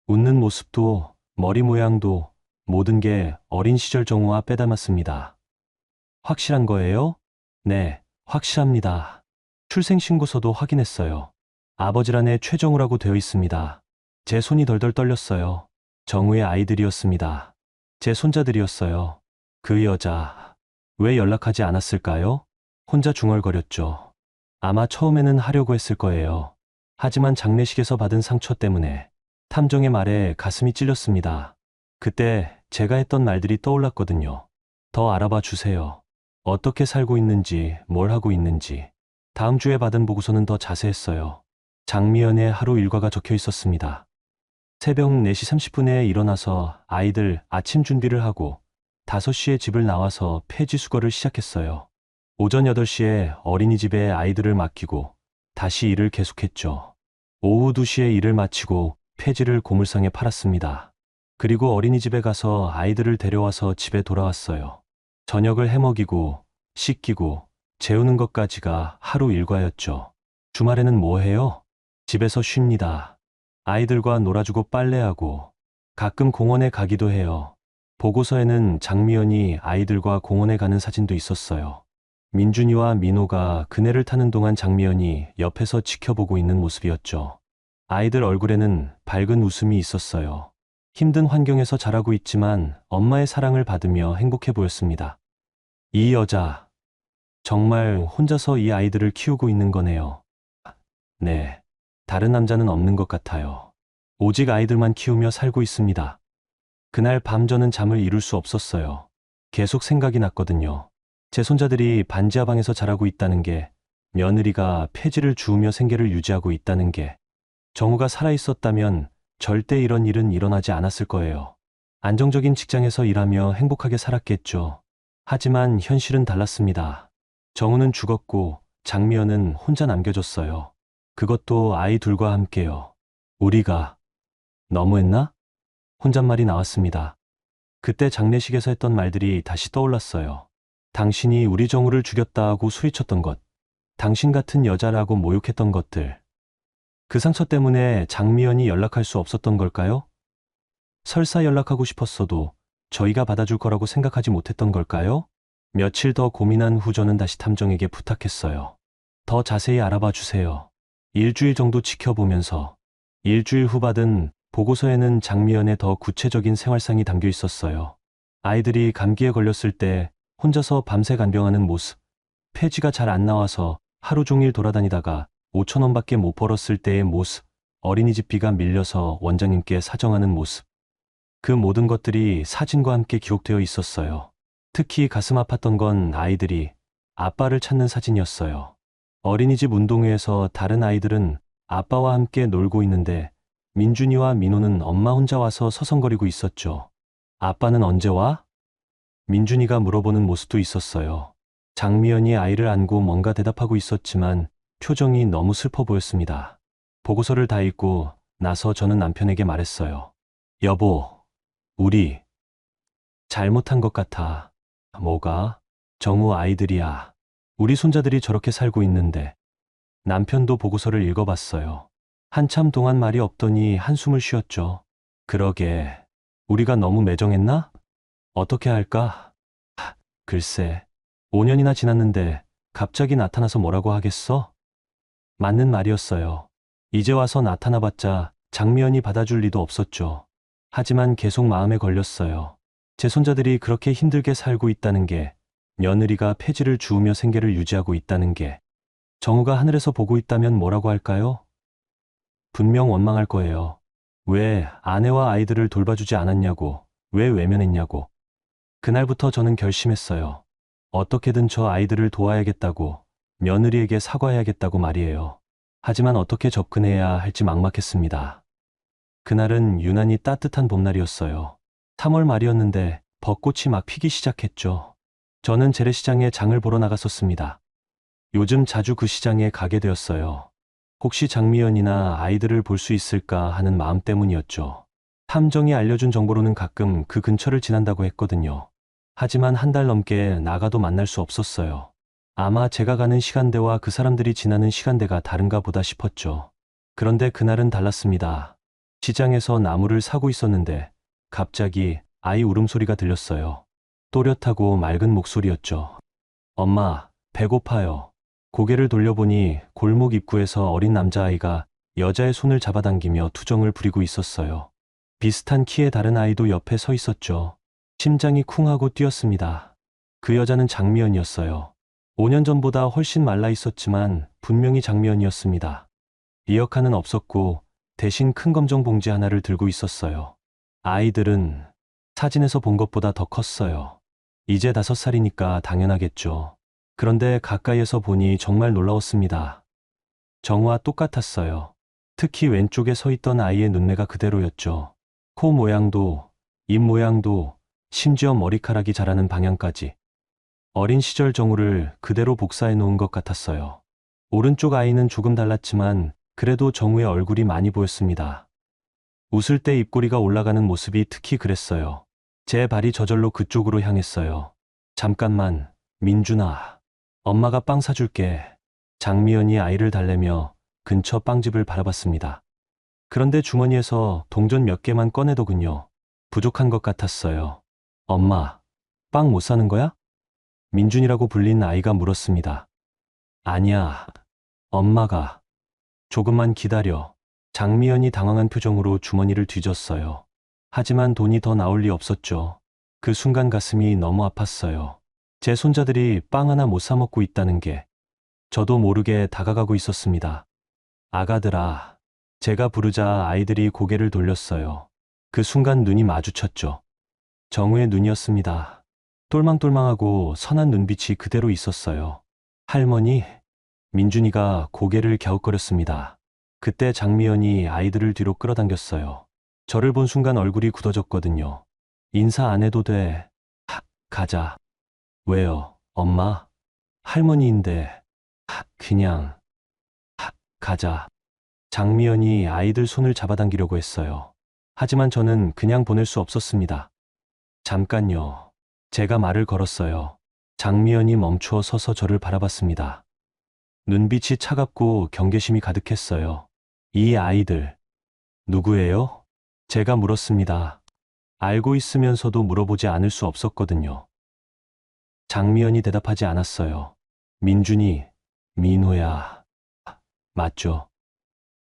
웃는 모습도 머리 모양도 모든 게 어린 시절 정우와 빼닮았습니다. 확실한 거예요? 네, 확실합니다. 출생신고서도 확인했어요. 아버지란에 최정우라고 되어 있습니다. 제 손이 덜덜 떨렸어요. 정우의 아이들이었습니다. 제 손자들이었어요. 그 여자, 왜 연락하지 않았을까요? 혼자 중얼거렸죠. 아마 처음에는 하려고 했을 거예요. 하지만 장례식에서 받은 상처 때문에 탐정의 말에 가슴이 찔렸습니다. 그때 제가 했던 말들이 떠올랐거든요. 더 알아봐 주세요. 어떻게 살고 있는지, 뭘 하고 있는지. 다음 주에 받은 보고서는 더 자세했어요. 장미연의 하루 일과가 적혀 있었습니다. 새벽 4시 30분에 일어나서 아이들 아침 준비를 하고 5시에 집을 나와서 폐지 수거를 시작했어요. 오전 8시에 어린이집에 아이들을 맡기고 다시 일을 계속했죠. 오후 2시에 일을 마치고 폐지를 고물상에 팔았습니다. 그리고 어린이집에 가서 아이들을 데려와서 집에 돌아왔어요. 저녁을 해먹이고 씻기고 재우는 것까지가 하루 일과였죠. 주말에는 뭐 해요? 집에서 쉽니다. 아이들과 놀아주고 빨래하고 가끔 공원에 가기도 해요. 보고서에는 장미연이 아이들과 공원에 가는 사진도 있었어요. 민준이와 민호가 그네를 타는 동안 장미연이 옆에서 지켜보고 있는 모습이었죠. 아이들 얼굴에는 밝은 웃음이 있었어요. 힘든 환경에서 자라고 있지만 엄마의 사랑을 받으며 행복해 보였습니다. 이 여자, 정말 혼자서 이 아이들을 키우고 있는 거네요. 네, 다른 남자는 없는 것 같아요. 오직 아이들만 키우며 살고 있습니다. 그날 밤 저는 잠을 이룰 수 없었어요. 계속 생각이 났거든요. 제 손자들이 반지하 방에서 자라고 있다는 게, 며느리가 폐지를 주우며 생계를 유지하고 있다는 게, 정우가 살아있었다면 절대 이런 일은 일어나지 않았을 거예요. 안정적인 직장에서 일하며 행복하게 살았겠죠. 하지만 현실은 달랐습니다. 정우는 죽었고 장미연은 혼자 남겨졌어요. 그것도 아이 둘과 함께요. 우리가 너무했나? 혼잣말이 나왔습니다. 그때 장례식에서 했던 말들이 다시 떠올랐어요. 당신이 우리 정우를 죽였다고 소리쳤던 것, 당신 같은 여자라고 모욕했던 것들. 그 상처 때문에 장미연이 연락할 수 없었던 걸까요? 설사 연락하고 싶었어도 저희가 받아줄 거라고 생각하지 못했던 걸까요? 며칠 더 고민한 후 저는 다시 탐정에게 부탁했어요. 더 자세히 알아봐 주세요. 일주일 정도 지켜보면서. 일주일 후 받은 보고서에는 장미연의 더 구체적인 생활상이 담겨 있었어요. 아이들이 감기에 걸렸을 때 혼자서 밤새 간병하는 모습, 폐지가 잘 안 나와서 하루 종일 돌아다니다가 5천 원밖에 못 벌었을 때의 모습, 어린이집비가 밀려서 원장님께 사정하는 모습. 그 모든 것들이 사진과 함께 기록되어 있었어요. 특히 가슴 아팠던 건 아이들이 아빠를 찾는 사진이었어요. 어린이집 운동회에서 다른 아이들은 아빠와 함께 놀고 있는데 민준이와 민호는 엄마 혼자 와서 서성거리고 있었죠. 아빠는 언제 와? 민준이가 물어보는 모습도 있었어요. 장미연이 아이를 안고 뭔가 대답하고 있었지만 표정이 너무 슬퍼 보였습니다. 보고서를 다 읽고 나서 저는 남편에게 말했어요. 여보, 우리 잘못한 것 같아. 뭐가? 정우 아이들이야. 우리 손자들이 저렇게 살고 있는데. 남편도 보고서를 읽어봤어요. 한참 동안 말이 없더니 한숨을 쉬었죠. 그러게, 우리가 너무 매정했나? 어떻게 할까? 글쎄, 5년이나 지났는데 갑자기 나타나서 뭐라고 하겠어? 맞는 말이었어요. 이제 와서 나타나봤자 장미연이 받아줄 리도 없었죠. 하지만 계속 마음에 걸렸어요. 제 손자들이 그렇게 힘들게 살고 있다는 게, 며느리가 폐지를 주우며 생계를 유지하고 있다는 게, 정우가 하늘에서 보고 있다면 뭐라고 할까요? 분명 원망할 거예요. 왜 아내와 아이들을 돌봐주지 않았냐고, 왜 외면했냐고. 그날부터 저는 결심했어요. 어떻게든 저 아이들을 도와야겠다고, 며느리에게 사과해야겠다고 말이에요. 하지만 어떻게 접근해야 할지 막막했습니다. 그날은 유난히 따뜻한 봄날이었어요. 3월 말이었는데 벚꽃이 막 피기 시작했죠. 저는 재래시장에 장을 보러 나갔었습니다. 요즘 자주 그 시장에 가게 되었어요. 혹시 장미연이나 아이들을 볼 수 있을까 하는 마음 때문이었죠. 탐정이 알려준 정보로는 가끔 그 근처를 지난다고 했거든요. 하지만 한 달 넘게 나가도 만날 수 없었어요. 아마 제가 가는 시간대와 그 사람들이 지나는 시간대가 다른가 보다 싶었죠. 그런데 그날은 달랐습니다. 시장에서 나무를 사고 있었는데 갑자기 아이 울음소리가 들렸어요. 또렷하고 맑은 목소리였죠. 엄마, 배고파요. 고개를 돌려보니 골목 입구에서 어린 남자아이가 여자의 손을 잡아당기며 투정을 부리고 있었어요. 비슷한 키의 다른 아이도 옆에 서 있었죠. 심장이 쿵 하고 뛰었습니다. 그 여자는 장미연이었어요. 5년 전보다 훨씬 말라 있었지만 분명히 장미연이었습니다. 리어카는 없었고 대신 큰 검정 봉지 하나를 들고 있었어요. 아이들은 사진에서 본 것보다 더 컸어요. 이제 5살이니까 당연하겠죠. 그런데 가까이에서 보니 정말 놀라웠습니다. 정우와 똑같았어요. 특히 왼쪽에 서 있던 아이의 눈매가 그대로였죠. 코 모양도, 입 모양도, 심지어 머리카락이 자라는 방향까지. 어린 시절 정우를 그대로 복사해 놓은 것 같았어요. 오른쪽 아이는 조금 달랐지만 그래도 정우의 얼굴이 많이 보였습니다. 웃을 때 입꼬리가 올라가는 모습이 특히 그랬어요. 제 발이 저절로 그쪽으로 향했어요. 잠깐만, 민준아. 엄마가 빵 사줄게. 장미연이 아이를 달래며 근처 빵집을 바라봤습니다. 그런데 주머니에서 동전 몇 개만 꺼내더군요. 부족한 것 같았어요. 엄마, 빵 못 사는 거야? 민준이라고 불린 아이가 물었습니다. 아니야. 엄마가. 조금만 기다려. 장미연이 당황한 표정으로 주머니를 뒤졌어요. 하지만 돈이 더 나올 리 없었죠. 그 순간 가슴이 너무 아팠어요. 제 손자들이 빵 하나 못 사 먹고 있다는 게. 저도 모르게 다가가고 있었습니다. 아가들아. 제가 부르자 아이들이 고개를 돌렸어요. 그 순간 눈이 마주쳤죠. 정우의 눈이었습니다. 똘망똘망하고 선한 눈빛이 그대로 있었어요. 할머니? 민준이가 고개를 갸웃거렸습니다. 그때 장미연이 아이들을 뒤로 끌어당겼어요. 저를 본 순간 얼굴이 굳어졌거든요. 인사 안 해도 돼. 가자. 왜요, 엄마? 할머니인데. 그냥. 가자. 장미연이 아이들 손을 잡아당기려고 했어요. 하지만 저는 그냥 보낼 수 없었습니다. 잠깐요. 제가 말을 걸었어요. 장미연이 멈추어 서서 저를 바라봤습니다. 눈빛이 차갑고 경계심이 가득했어요. 이 아이들, 누구예요? 제가 물었습니다. 알고 있으면서도 물어보지 않을 수 없었거든요. 장미연이 대답하지 않았어요. 민준이, 민호야. 맞죠?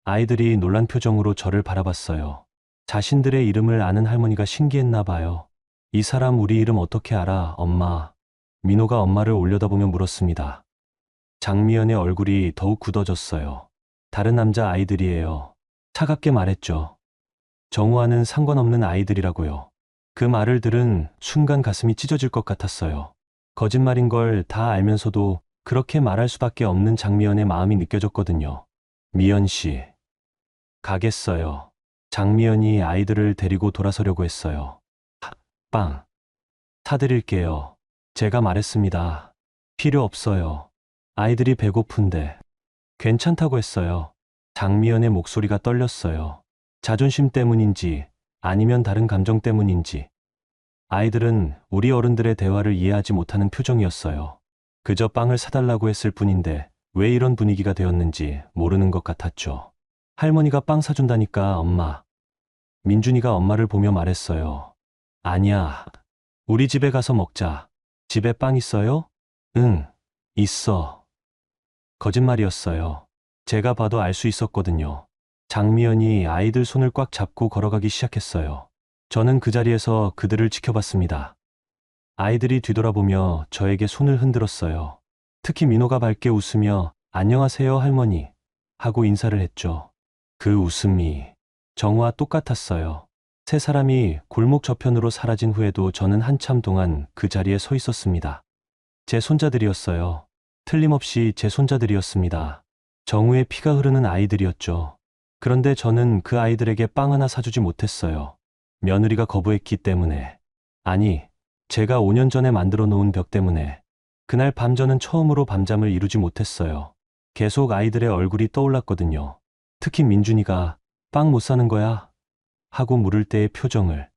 아이들이 놀란 표정으로 저를 바라봤어요. 자신들의 이름을 아는 할머니가 신기했나 봐요. 이 사람 우리 이름 어떻게 알아, 엄마? 민호가 엄마를 올려다보며 물었습니다. 장미연의 얼굴이 더욱 굳어졌어요. 다른 남자 아이들이에요. 차갑게 말했죠. 정우와는 상관없는 아이들이라고요. 그 말을 들은 순간 가슴이 찢어질 것 같았어요. 거짓말인 걸 다 알면서도 그렇게 말할 수밖에 없는 장미연의 마음이 느껴졌거든요. 미연 씨. 가겠어요. 장미연이 아이들을 데리고 돌아서려고 했어요. 빵. 사드릴게요. 제가 말했습니다. 필요 없어요. 아이들이 배고픈데. 괜찮다고 했어요. 장미연의 목소리가 떨렸어요. 자존심 때문인지 아니면 다른 감정 때문인지. 아이들은 우리 어른들의 대화를 이해하지 못하는 표정이었어요. 그저 빵을 사달라고 했을 뿐인데 왜 이런 분위기가 되었는지 모르는 것 같았죠. 할머니가 빵 사준다니까, 엄마. 민준이가 엄마를 보며 말했어요. 아니야. 우리 집에 가서 먹자. 집에 빵 있어요? 응, 있어. 거짓말이었어요. 제가 봐도 알 수 있었거든요. 장미연이 아이들 손을 꽉 잡고 걸어가기 시작했어요. 저는 그 자리에서 그들을 지켜봤습니다. 아이들이 뒤돌아보며 저에게 손을 흔들었어요. 특히 민호가 밝게 웃으며 안녕하세요, 할머니 하고 인사를 했죠. 그 웃음이 정우와 똑같았어요. 세 사람이 골목 저편으로 사라진 후에도 저는 한참 동안 그 자리에 서 있었습니다. 제 손자들이었어요. 틀림없이 제 손자들이었습니다. 정우의 피가 흐르는 아이들이었죠. 그런데 저는 그 아이들에게 빵 하나 사주지 못했어요. 며느리가 거부했기 때문에. 아니, 제가 5년 전에 만들어 놓은 벽 때문에. 그날 밤 저는 처음으로 밤잠을 이루지 못했어요. 계속 아이들의 얼굴이 떠올랐거든요. 특히 민준이가 빵 못 사는 거야? 하고 물을 때의 표정을.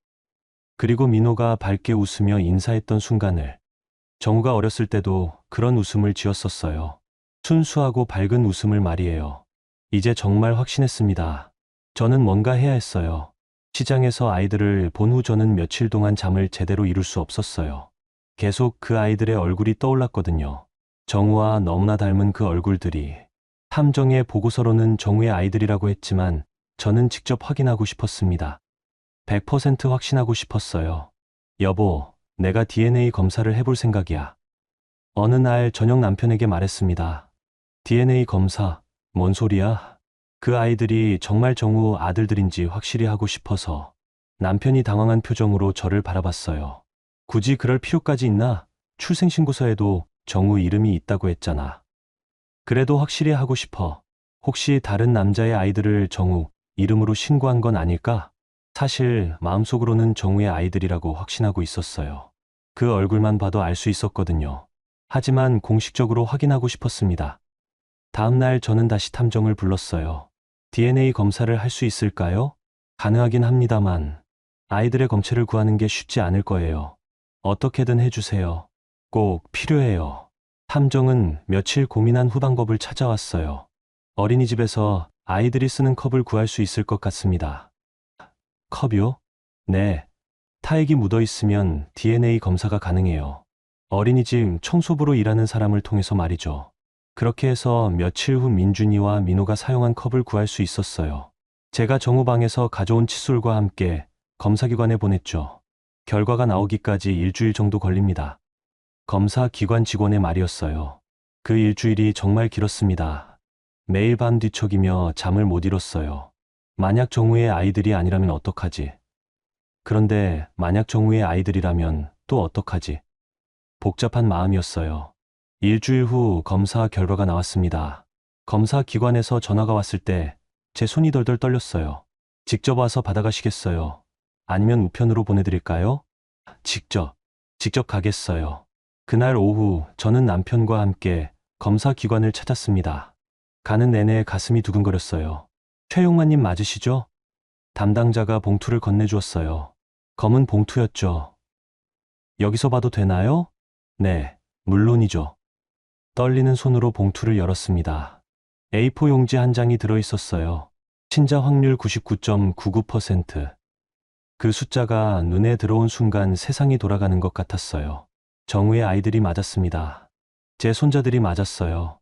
그리고 민호가 밝게 웃으며 인사했던 순간을. 정우가 어렸을 때도 그런 웃음을 지었었어요. 순수하고 밝은 웃음을 말이에요. 이제 정말 확신했습니다. 저는 뭔가 해야 했어요. 시장에서 아이들을 본 후 저는 며칠 동안 잠을 제대로 이룰 수 없었어요. 계속 그 아이들의 얼굴이 떠올랐거든요. 정우와 너무나 닮은 그 얼굴들이. 탐정의 보고서로는 정우의 아이들이라고 했지만 저는 직접 확인하고 싶었습니다. 100% 확신하고 싶었어요. 여보, 내가 DNA 검사를 해볼 생각이야. 어느 날 저녁 남편에게 말했습니다. DNA 검사, 뭔 소리야? 그 아이들이 정말 정우 아들들인지 확실히 하고 싶어서. 남편이 당황한 표정으로 저를 바라봤어요. 굳이 그럴 필요까지 있나? 출생신고서에도 정우 이름이 있다고 했잖아. 그래도 확실히 하고 싶어. 혹시 다른 남자의 아이들을 정우 이름으로 신고한 건 아닐까? 사실 마음속으로는 정우의 아이들이라고 확신하고 있었어요. 그 얼굴만 봐도 알 수 있었거든요. 하지만 공식적으로 확인하고 싶었습니다. 다음 날 저는 다시 탐정을 불렀어요. DNA 검사를 할 수 있을까요? 가능하긴 합니다만 아이들의 검체를 구하는 게 쉽지 않을 거예요. 어떻게든 해주세요. 꼭 필요해요. 탐정은 며칠 고민한 후 방법을 찾아왔어요. 어린이집에서 아이들이 쓰는 컵을 구할 수 있을 것 같습니다. 컵이요? 네. 타액이 묻어 있으면 DNA 검사가 가능해요. 어린이집 청소부로 일하는 사람을 통해서 말이죠. 그렇게 해서 며칠 후 민준이와 민호가 사용한 컵을 구할 수 있었어요. 제가 정우 방에서 가져온 칫솔과 함께 검사기관에 보냈죠. 결과가 나오기까지 일주일 정도 걸립니다. 검사 기관 직원의 말이었어요. 그 일주일이 정말 길었습니다. 매일 밤 뒤척이며 잠을 못 이뤘어요. 만약 정우의 아이들이 아니라면 어떡하지? 그런데 만약 정우의 아이들이라면 또 어떡하지? 복잡한 마음이었어요. 일주일 후 검사 결과가 나왔습니다. 검사 기관에서 전화가 왔을 때 제 손이 덜덜 떨렸어요. 직접 와서 받아가시겠어요? 아니면 우편으로 보내드릴까요? 직접 가겠어요. 그날 오후 저는 남편과 함께 검사 기관을 찾았습니다. 가는 내내 가슴이 두근거렸어요. 최용만님 맞으시죠? 담당자가 봉투를 건네주었어요. 검은 봉투였죠. 여기서 봐도 되나요? 네, 물론이죠. 떨리는 손으로 봉투를 열었습니다. A4 용지 한 장이 들어있었어요. 친자 확률 99.99%. 그 숫자가 눈에 들어온 순간 세상이 돌아가는 것 같았어요. 정우의 아이들이 맞았습니다. 제 손자들이 맞았어요.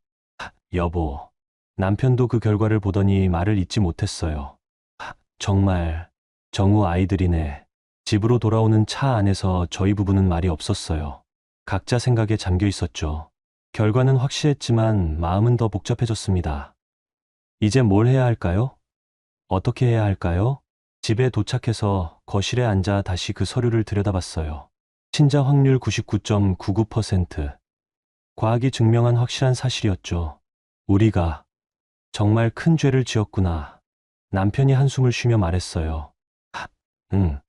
여보. 남편도 그 결과를 보더니 말을 잇지 못했어요. 정말 정우 아이들이네. 집으로 돌아오는 차 안에서 저희 부부는 말이 없었어요. 각자 생각에 잠겨 있었죠. 결과는 확실했지만 마음은 더 복잡해졌습니다. 이제 뭘 해야 할까요? 어떻게 해야 할까요? 집에 도착해서 거실에 앉아 다시 그 서류를 들여다봤어요. 친자 확률 99.99%. 과학이 증명한 확실한 사실이었죠. 우리가 정말 큰 죄를 지었구나. 남편이 한숨을 쉬며 말했어요. 응.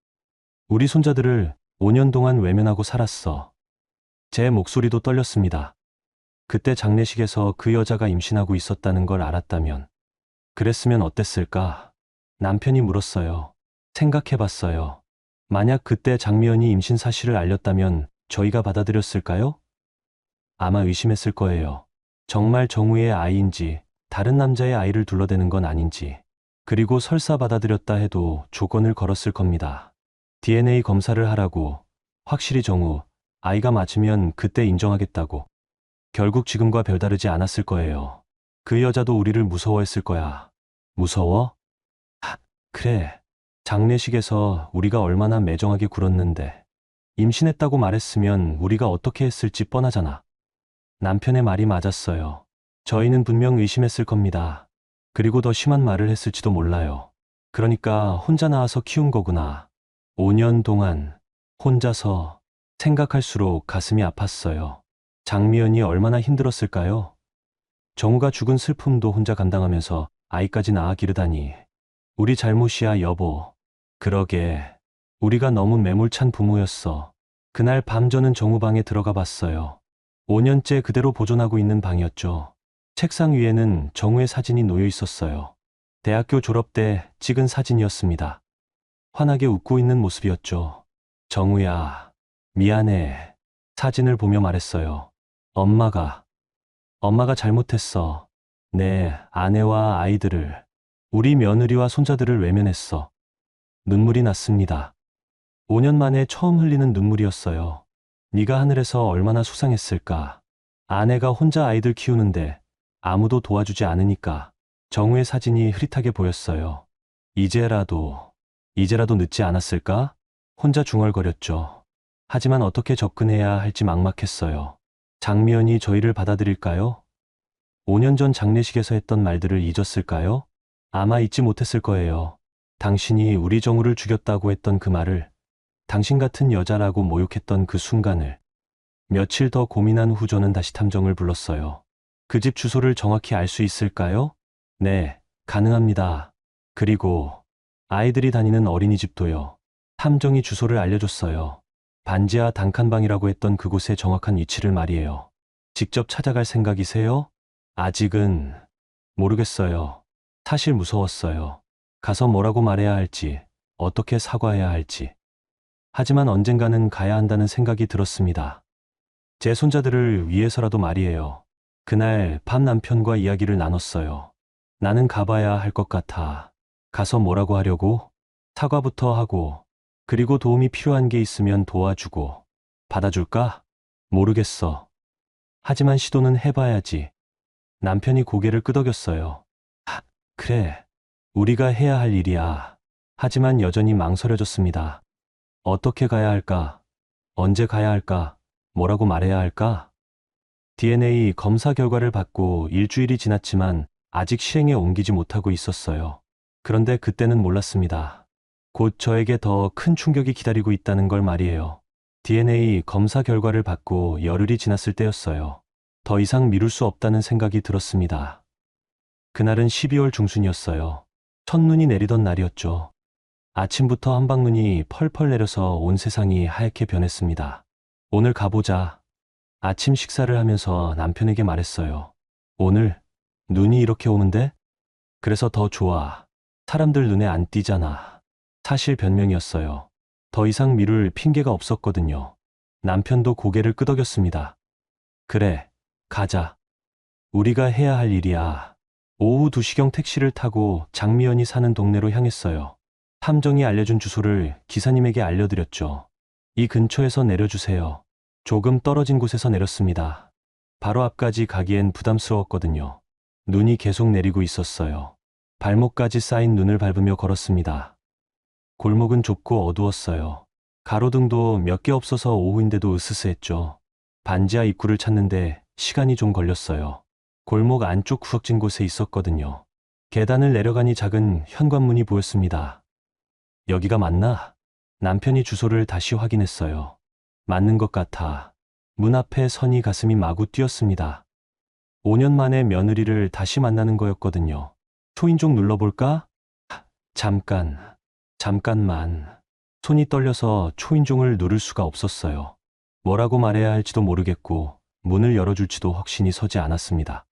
우리 손자들을 5년 동안 외면하고 살았어. 제 목소리도 떨렸습니다. 그때 장례식에서 그 여자가 임신하고 있었다는 걸 알았다면, 그랬으면 어땠을까? 남편이 물었어요. 생각해봤어요. 만약 그때 장미연이 임신 사실을 알렸다면 저희가 받아들였을까요? 아마 의심했을 거예요. 정말 정우의 아이인지 다른 남자의 아이를 둘러대는 건 아닌지. 그리고 설사 받아들였다 해도 조건을 걸었을 겁니다. DNA 검사를 하라고, 확실히 정우, 아이가 맞으면 그때 인정하겠다고. 결국 지금과 별다르지 않았을 거예요. 그 여자도 우리를 무서워했을 거야. 무서워? 그래. 장례식에서 우리가 얼마나 매정하게 굴었는데. 임신했다고 말했으면 우리가 어떻게 했을지 뻔하잖아. 남편의 말이 맞았어요. 저희는 분명 의심했을 겁니다. 그리고 더 심한 말을 했을지도 몰라요. 그러니까 혼자 낳아서 키운 거구나. 5년 동안 혼자서. 생각할수록 가슴이 아팠어요. 장미연이 얼마나 힘들었을까요? 정우가 죽은 슬픔도 혼자 감당하면서 아이까지 낳아 기르다니. 우리 잘못이야, 여보. 그러게. 우리가 너무 매몰찬 부모였어. 그날 밤 저는 정우 방에 들어가 봤어요. 5년째 그대로 보존하고 있는 방이었죠. 책상 위에는 정우의 사진이 놓여 있었어요. 대학교 졸업 때 찍은 사진이었습니다. 환하게 웃고 있는 모습이었죠. 정우야, 미안해. 사진을 보며 말했어요. 엄마가 잘못했어. 내 아내와 아이들을, 우리 며느리와 손자들을 외면했어. 눈물이 났습니다. 5년 만에 처음 흘리는 눈물이었어요. 네가 하늘에서 얼마나 속상했을까. 아내가 혼자 아이들 키우는데 아무도 도와주지 않으니까. 정우의 사진이 흐릿하게 보였어요. 이제라도 늦지 않았을까? 혼자 중얼거렸죠. 하지만 어떻게 접근해야 할지 막막했어요. 장미연이 저희를 받아들일까요? 5년 전 장례식에서 했던 말들을 잊었을까요? 아마 잊지 못했을 거예요. 당신이 우리 정우를 죽였다고 했던 그 말을, 당신 같은 여자라고 모욕했던 그 순간을. 며칠 더 고민한 후 저는 다시 탐정을 불렀어요. 그 집 주소를 정확히 알 수 있을까요? 네, 가능합니다. 그리고 아이들이 다니는 어린이집도요. 탐정이 주소를 알려줬어요. 반지하 단칸방이라고 했던 그곳의 정확한 위치를 말이에요. 직접 찾아갈 생각이세요? 아직은 모르겠어요. 사실 무서웠어요. 가서 뭐라고 말해야 할지, 어떻게 사과해야 할지. 하지만 언젠가는 가야 한다는 생각이 들었습니다. 제 손자들을 위해서라도 말이에요. 그날 밤 남편과 이야기를 나눴어요. 나는 가봐야 할 것 같아. 가서 뭐라고 하려고? 사과부터 하고, 그리고 도움이 필요한 게 있으면 도와주고. 받아줄까? 모르겠어. 하지만 시도는 해봐야지. 남편이 고개를 끄덕였어요. 그래. 우리가 해야 할 일이야. 하지만 여전히 망설여졌습니다. 어떻게 가야 할까? 언제 가야 할까? 뭐라고 말해야 할까? DNA 검사 결과를 받고 일주일이 지났지만 아직 실행에 옮기지 못하고 있었어요. 그런데 그때는 몰랐습니다. 곧 저에게 더 큰 충격이 기다리고 있다는 걸 말이에요. DNA 검사 결과를 받고 열흘이 지났을 때였어요. 더 이상 미룰 수 없다는 생각이 들었습니다. 그날은 12월 중순이었어요. 첫눈이 내리던 날이었죠. 아침부터 한방눈이 펄펄 내려서 온 세상이 하얗게 변했습니다. 오늘 가보자. 아침 식사를 하면서 남편에게 말했어요. 오늘 눈이 이렇게 오는데? 그래서 더 좋아. 사람들 눈에 안 띄잖아. 사실 변명이었어요. 더 이상 미룰 핑계가 없었거든요. 남편도 고개를 끄덕였습니다. 그래, 가자. 우리가 해야 할 일이야. 오후 2시경 택시를 타고 장미연이 사는 동네로 향했어요. 탐정이 알려준 주소를 기사님에게 알려드렸죠. 이 근처에서 내려주세요. 조금 떨어진 곳에서 내렸습니다. 바로 앞까지 가기엔 부담스러웠거든요. 눈이 계속 내리고 있었어요. 발목까지 쌓인 눈을 밟으며 걸었습니다. 골목은 좁고 어두웠어요. 가로등도 몇 개 없어서 오후인데도 으스스했죠. 반지하 입구를 찾는데 시간이 좀 걸렸어요. 골목 안쪽 구석진 곳에 있었거든요. 계단을 내려가니 작은 현관문이 보였습니다. 여기가 맞나? 남편이 주소를 다시 확인했어요. 맞는 것 같아. 문 앞에 서니 가슴이 마구 뛰었습니다. 5년 만에 며느리를 다시 만나는 거였거든요. 초인종 눌러볼까? 잠깐만. 손이 떨려서 초인종을 누를 수가 없었어요. 뭐라고 말해야 할지도 모르겠고 문을 열어줄지도 확신이 서지 않았습니다.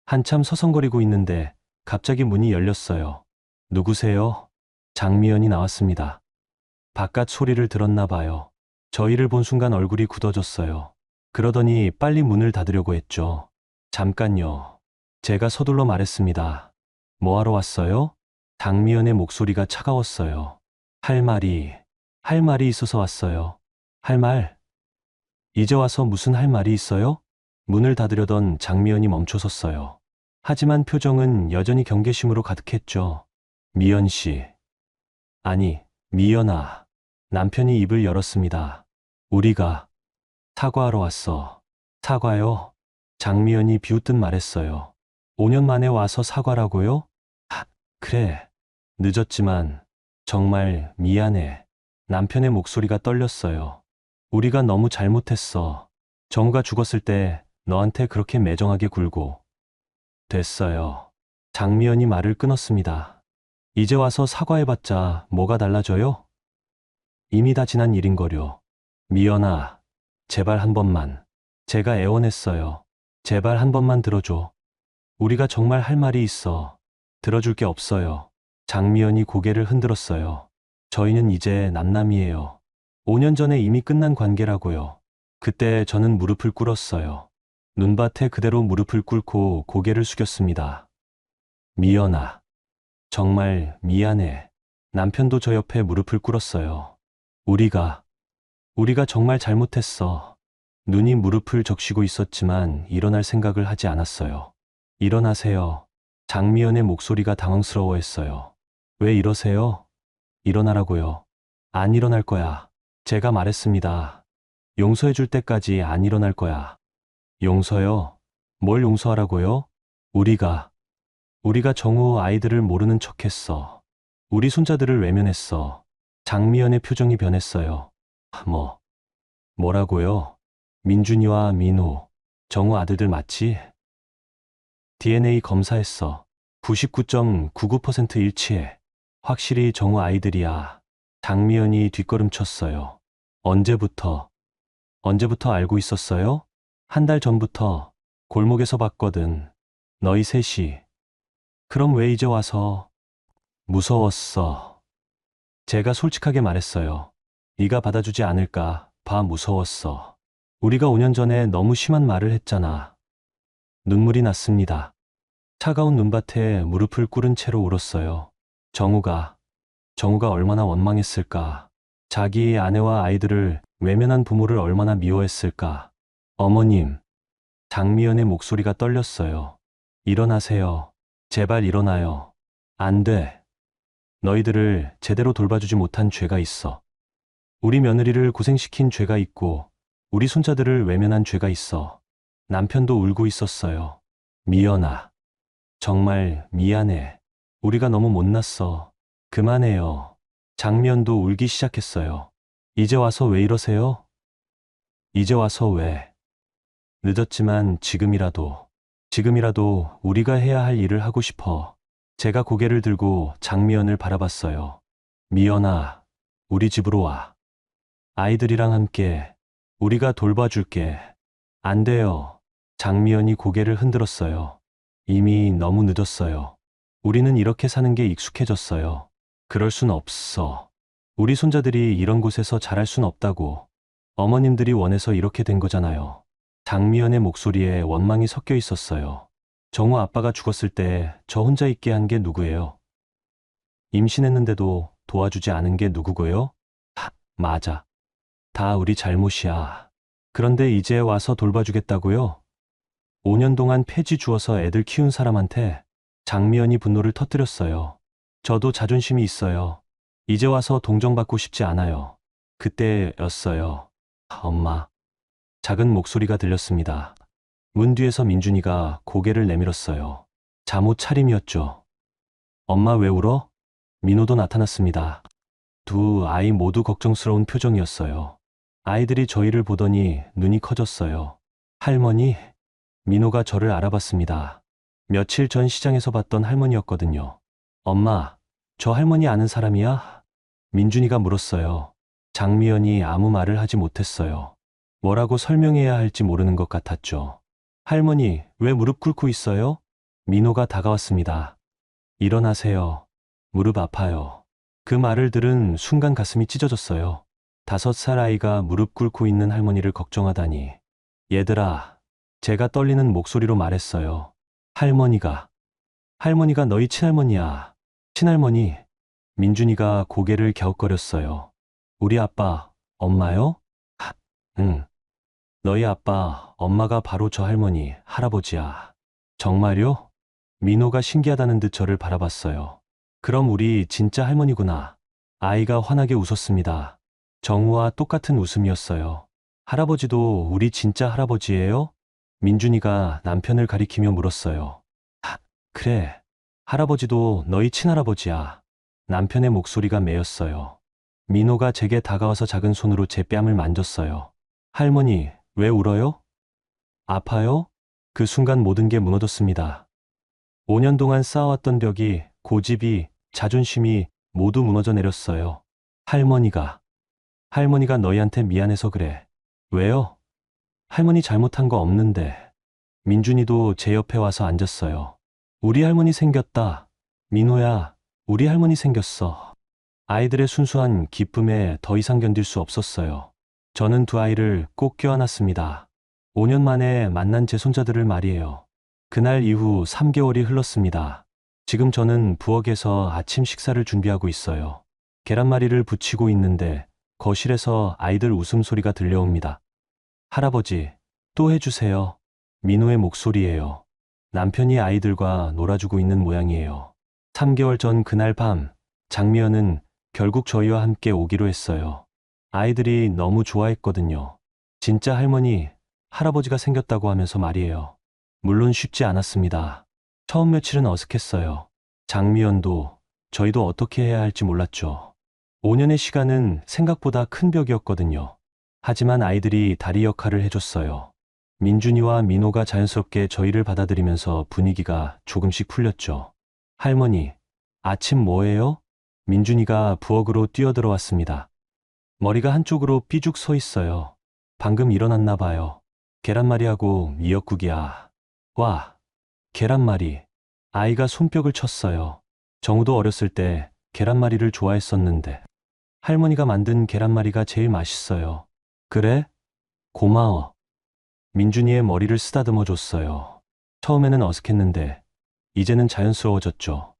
한참 서성거리고 있는데 갑자기 문이 열렸어요. 누구세요? 장미연이 나왔습니다. 바깥 소리를 들었나 봐요. 저희를 본 순간 얼굴이 굳어졌어요. 그러더니 빨리 문을 닫으려고 했죠. 잠깐요. 제가 서둘러 말했습니다. 뭐하러 왔어요? 장미연의 목소리가 차가웠어요. 할 말이 있어서 왔어요. 할 말? 이제 와서 무슨 할 말이 있어요? 문을 닫으려던 장미연이 멈춰섰어요. 하지만 표정은 여전히 경계심으로 가득했죠. 미연 씨. 아니, 미연아. 남편이 입을 열었습니다. 우리가 사과하러 왔어. 사과요? 장미연이 비웃듯 말했어요. 5년 만에 와서 사과라고요? 그래, 늦었지만 정말 미안해. 남편의 목소리가 떨렸어요. 우리가 너무 잘못했어. 정우가 죽었을 때 너한테 그렇게 매정하게 굴고. 됐어요. 장미연이 말을 끊었습니다. 이제 와서 사과해봤자 뭐가 달라져요? 이미 다 지난 일인거려. 미연아, 제발 한 번만. 제가 애원했어요. 제발 한 번만 들어줘. 우리가 정말 할 말이 있어. 들어줄 게 없어요. 장미연이 고개를 흔들었어요. 저희는 이제 남남이에요. 5년 전에 이미 끝난 관계라고요. 그때 저는 무릎을 꿇었어요. 눈밭에 그대로 무릎을 꿇고 고개를 숙였습니다. 미연아, 정말 미안해. 남편도 저 옆에 무릎을 꿇었어요. 우리가 정말 잘못했어. 눈이 무릎을 적시고 있었지만 일어날 생각을 하지 않았어요. 일어나세요. 장미연의 목소리가 당황스러워했어요. 왜 이러세요? 일어나라고요. 안 일어날 거야. 제가 말했습니다. 용서해 줄 때까지 안 일어날 거야. 용서요? 뭘 용서하라고요? 우리가 정우 아이들을 모르는 척했어. 우리 손자들을 외면했어. 장미연의 표정이 변했어요. 뭐라고요? 민준이와 민호, 정우 아들들 맞지? DNA 검사했어. 99.99% 일치해. 확실히 정우 아이들이야. 장미연이 뒷걸음쳤어요. 언제부터 알고 있었어요? 한 달 전부터 골목에서 봤거든. 너희 셋이. 그럼 왜 이제 와서? 무서웠어. 제가 솔직하게 말했어요. 네가 받아주지 않을까 봐 무서웠어. 우리가 5년 전에 너무 심한 말을 했잖아. 눈물이 났습니다. 차가운 눈밭에 무릎을 꿇은 채로 울었어요. 정우가 얼마나 원망했을까. 자기 아내와 아이들을 외면한 부모를 얼마나 미워했을까. 어머님, 장미연의 목소리가 떨렸어요. 일어나세요. 제발 일어나요. 안 돼. 너희들을 제대로 돌봐주지 못한 죄가 있어. 우리 며느리를 고생시킨 죄가 있고, 우리 손자들을 외면한 죄가 있어. 남편도 울고 있었어요. 미연아, 정말 미안해. 우리가 너무 못났어. 그만해요. 장미연도 울기 시작했어요. 이제 와서 왜 이러세요? 이제 와서 왜? 늦었지만 지금이라도 우리가 해야 할 일을 하고 싶어. 제가 고개를 들고 장미연을 바라봤어요. 미연아, 우리 집으로 와. 아이들이랑 함께 우리가 돌봐줄게. 안 돼요. 장미연이 고개를 흔들었어요. 이미 너무 늦었어요. 우리는 이렇게 사는 게 익숙해졌어요. 그럴 순 없어. 우리 손자들이 이런 곳에서 자랄 순 없다고. 어머님들이 원해서 이렇게 된 거잖아요. 장미연의 목소리에 원망이 섞여 있었어요. 정우 아빠가 죽었을 때 저 혼자 있게 한 게 누구예요? 임신했는데도 도와주지 않은 게 누구고요? 맞아. 다 우리 잘못이야. 그런데 이제 와서 돌봐주겠다고요? 5년 동안 폐지 주어서 애들 키운 사람한테. 장미연이 분노를 터뜨렸어요. 저도 자존심이 있어요. 이제 와서 동정받고 싶지 않아요. 그때였어요. 엄마. 작은 목소리가 들렸습니다. 문 뒤에서 민준이가 고개를 내밀었어요. 잠옷 차림이었죠. 엄마 왜 울어? 민호도 나타났습니다. 두 아이 모두 걱정스러운 표정이었어요. 아이들이 저희를 보더니 눈이 커졌어요. 할머니? 민호가 저를 알아봤습니다. 며칠 전 시장에서 봤던 할머니였거든요. 엄마, 저 할머니 아는 사람이야? 민준이가 물었어요. 장미연이 아무 말을 하지 못했어요. 뭐라고 설명해야 할지 모르는 것 같았죠. 할머니, 왜 무릎 꿇고 있어요? 민호가 다가왔습니다. 일어나세요. 무릎 아파요. 그 말을 들은 순간 가슴이 찢어졌어요. 5살 아이가 무릎 꿇고 있는 할머니를 걱정하다니. 얘들아, 제가 떨리는 목소리로 말했어요. 할머니가 너희 친할머니야. 친할머니. 민준이가 고개를 갸웃거렸어요. 우리 아빠, 엄마요? 응. 너희 아빠, 엄마가 바로 저 할머니, 할아버지야. 정말요? 민호가 신기하다는 듯 저를 바라봤어요. 그럼 우리 진짜 할머니구나. 아이가 환하게 웃었습니다. 정우와 똑같은 웃음이었어요. 할아버지도 우리 진짜 할아버지예요? 민준이가 남편을 가리키며 물었어요. 그래. 할아버지도 너희 친할아버지야. 남편의 목소리가 메었어요. 민호가 제게 다가와서 작은 손으로 제 뺨을 만졌어요. 할머니, 왜 울어요? 아파요? 그 순간 모든 게 무너졌습니다. 5년 동안 쌓아왔던 벽이, 고집이, 자존심이 모두 무너져 내렸어요. 할머니가 너희한테 미안해서 그래. 왜요? 할머니 잘못한 거 없는데. 민준이도 제 옆에 와서 앉았어요. 우리 할머니 생겼다. 민호야, 우리 할머니 생겼어. 아이들의 순수한 기쁨에 더 이상 견딜 수 없었어요. 저는 두 아이를 꼭 껴안았습니다. 5년 만에 만난 제 손자들을 말이에요. 그날 이후 3개월이 흘렀습니다. 지금 저는 부엌에서 아침 식사를 준비하고 있어요. 계란말이를 부치고 있는데 거실에서 아이들 웃음소리가 들려옵니다. 할아버지, 또 해주세요. 민호의 목소리예요. 남편이 아이들과 놀아주고 있는 모양이에요. 3개월 전 그날 밤, 장미연은 결국 저희와 함께 오기로 했어요. 아이들이 너무 좋아했거든요. 진짜 할머니, 할아버지가 생겼다고 하면서 말이에요. 물론 쉽지 않았습니다. 처음 며칠은 어색했어요. 장미연도, 저희도 어떻게 해야 할지 몰랐죠. 5년의 시간은 생각보다 큰 벽이었거든요. 하지만 아이들이 다리 역할을 해줬어요. 민준이와 민호가 자연스럽게 저희를 받아들이면서 분위기가 조금씩 풀렸죠. 할머니, 아침 뭐예요? 민준이가 부엌으로 뛰어들어왔습니다. 머리가 한쪽으로 삐죽 서 있어요. 방금 일어났나 봐요. 계란말이하고 미역국이야. 와, 계란말이. 아이가 손뼉을 쳤어요. 정우도 어렸을 때 계란말이를 좋아했었는데 할머니가 만든 계란말이가 제일 맛있어요. 그래? 고마워. 민준이의 머리를 쓰다듬어 줬어요. 처음에는 어색했는데 이제는 자연스러워졌죠.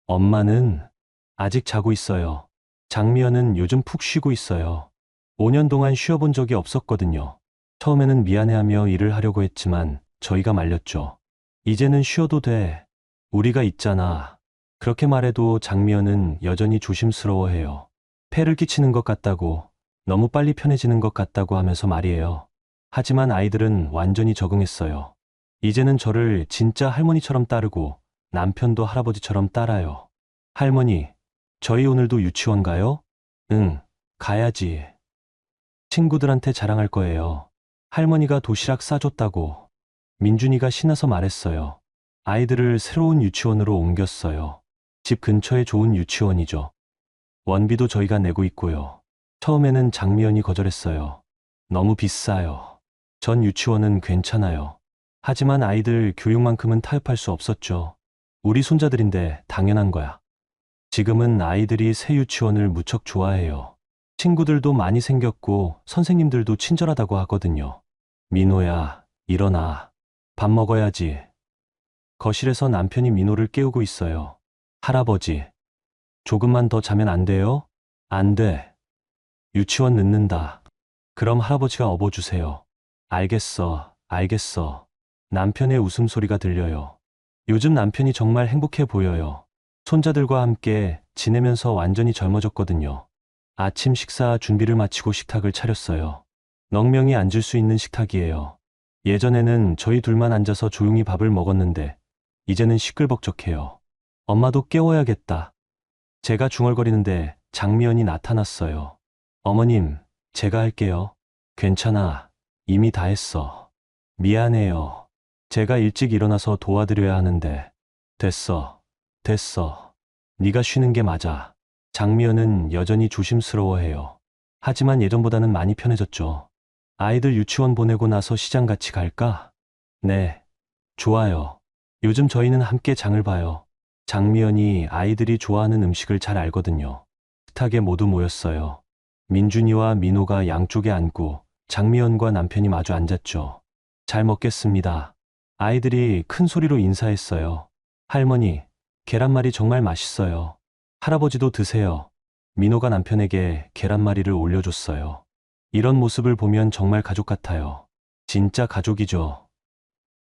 엄마는 아직 자고 있어요. 장미연은 요즘 푹 쉬고 있어요. 5년 동안 쉬어본 적이 없었거든요. 처음에는 미안해하며 일을 하려고 했지만 저희가 말렸죠. 이제는 쉬어도 돼. 우리가 있잖아. 그렇게 말해도 장미연은 여전히 조심스러워해요. 폐를 끼치는 것 같다고, 너무 빨리 편해지는 것 같다고 하면서 말이에요. 하지만 아이들은 완전히 적응했어요. 이제는 저를 진짜 할머니처럼 따르고 남편도 할아버지처럼 따라요. 할머니, 저희 오늘도 유치원 가요? 응, 가야지. 친구들한테 자랑할 거예요. 할머니가 도시락 싸줬다고. 민준이가 신나서 말했어요. 아이들을 새로운 유치원으로 옮겼어요. 집 근처에 좋은 유치원이죠. 원비도 저희가 내고 있고요. 처음에는 장미연이 거절했어요. 너무 비싸요. 전 유치원은 괜찮아요. 하지만 아이들 교육만큼은 타협할 수 없었죠. 우리 손자들인데 당연한 거야. 지금은 아이들이 새 유치원을 무척 좋아해요. 친구들도 많이 생겼고 선생님들도 친절하다고 하거든요. 민호야, 일어나. 밥 먹어야지. 거실에서 남편이 민호를 깨우고 있어요. 할아버지, 조금만 더 자면 안 돼요? 안 돼. 유치원 늦는다. 그럼 할아버지가 업어주세요. 알겠어, 알겠어. 남편의 웃음소리가 들려요. 요즘 남편이 정말 행복해 보여요. 손자들과 함께 지내면서 완전히 젊어졌거든요. 아침 식사 준비를 마치고 식탁을 차렸어요. 넉명이 앉을 수 있는 식탁이에요. 예전에는 저희 둘만 앉아서 조용히 밥을 먹었는데 이제는 시끌벅적해요. 엄마도 깨워야겠다. 제가 중얼거리는데 장미연이 나타났어요. 어머님, 제가 할게요. 괜찮아. 이미 다 했어. 미안해요. 제가 일찍 일어나서 도와드려야 하는데. 됐어. 됐어. 네가 쉬는 게 맞아. 장미연은 여전히 조심스러워해요. 하지만 예전보다는 많이 편해졌죠. 아이들 유치원 보내고 나서 시장 같이 갈까? 네. 좋아요. 요즘 저희는 함께 장을 봐요. 장미연이 아이들이 좋아하는 음식을 잘 알거든요. 식탁에 모두 모였어요. 민준이와 민호가 양쪽에 앉고 장미연과 남편이 마주 앉았죠. 잘 먹겠습니다. 아이들이 큰 소리로 인사했어요. 할머니, 계란말이 정말 맛있어요. 할아버지도 드세요. 민호가 남편에게 계란말이를 올려줬어요. 이런 모습을 보면 정말 가족 같아요. 진짜 가족이죠.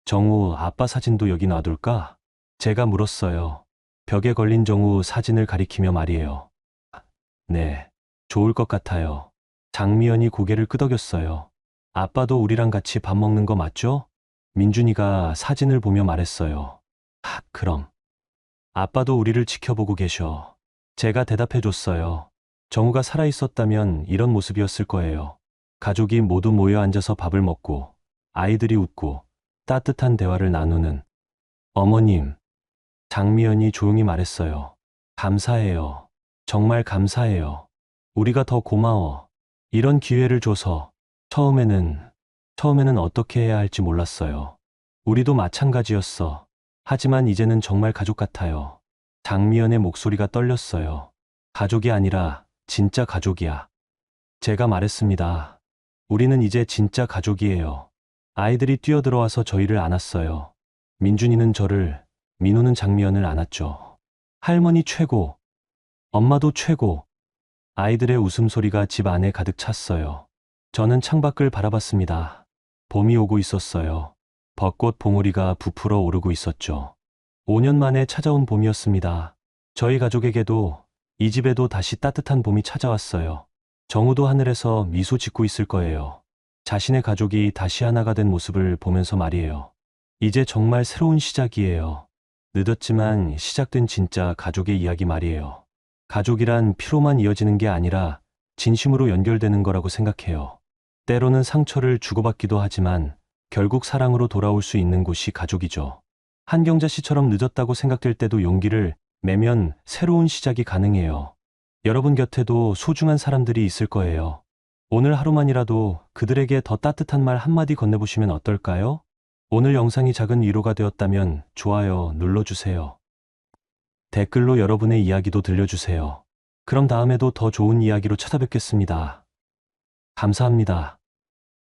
정우, 아빠 사진도 여기 놔둘까? 제가 물었어요. 벽에 걸린 정우 사진을 가리키며 말이에요. 네, 좋을 것 같아요. 장미연이 고개를 끄덕였어요. 아빠도 우리랑 같이 밥 먹는 거 맞죠? 민준이가 사진을 보며 말했어요. 그럼. 아빠도 우리를 지켜보고 계셔. 제가 대답해 줬어요. 정우가 살아있었다면 이런 모습이었을 거예요. 가족이 모두 모여 앉아서 밥을 먹고, 아이들이 웃고, 따뜻한 대화를 나누는. 어머님, 장미연이 조용히 말했어요. 감사해요. 정말 감사해요. 우리가 더 고마워. 이런 기회를 줘서. 처음에는 어떻게 해야 할지 몰랐어요. 우리도 마찬가지였어. 하지만 이제는 정말 가족 같아요. 장미연의 목소리가 떨렸어요. 가족이 아니라 진짜 가족이야. 제가 말했습니다. 우리는 이제 진짜 가족이에요. 아이들이 뛰어들어와서 저희를 안았어요. 민준이는 저를, 민호는 장미연을 안았죠. 할머니 최고, 엄마도 최고. 아이들의 웃음소리가 집 안에 가득 찼어요. 저는 창밖을 바라봤습니다. 봄이 오고 있었어요. 벚꽃 봉우리가 부풀어 오르고 있었죠. 5년 만에 찾아온 봄이었습니다. 저희 가족에게도, 이 집에도 다시 따뜻한 봄이 찾아왔어요. 정우도 하늘에서 미소 짓고 있을 거예요. 자신의 가족이 다시 하나가 된 모습을 보면서 말이에요. 이제 정말 새로운 시작이에요. 늦었지만 시작된 진짜 가족의 이야기 말이에요. 가족이란 피로만 이어지는 게 아니라 진심으로 연결되는 거라고 생각해요. 때로는 상처를 주고받기도 하지만 결국 사랑으로 돌아올 수 있는 곳이 가족이죠. 한경자 씨처럼 늦었다고 생각될 때도 용기를 내면 새로운 시작이 가능해요. 여러분 곁에도 소중한 사람들이 있을 거예요. 오늘 하루만이라도 그들에게 더 따뜻한 말 한마디 건네보시면 어떨까요? 오늘 영상이 작은 위로가 되었다면 좋아요 눌러주세요. 댓글로 여러분의 이야기도 들려주세요. 그럼 다음에도 더 좋은 이야기로 찾아뵙겠습니다. 감사합니다.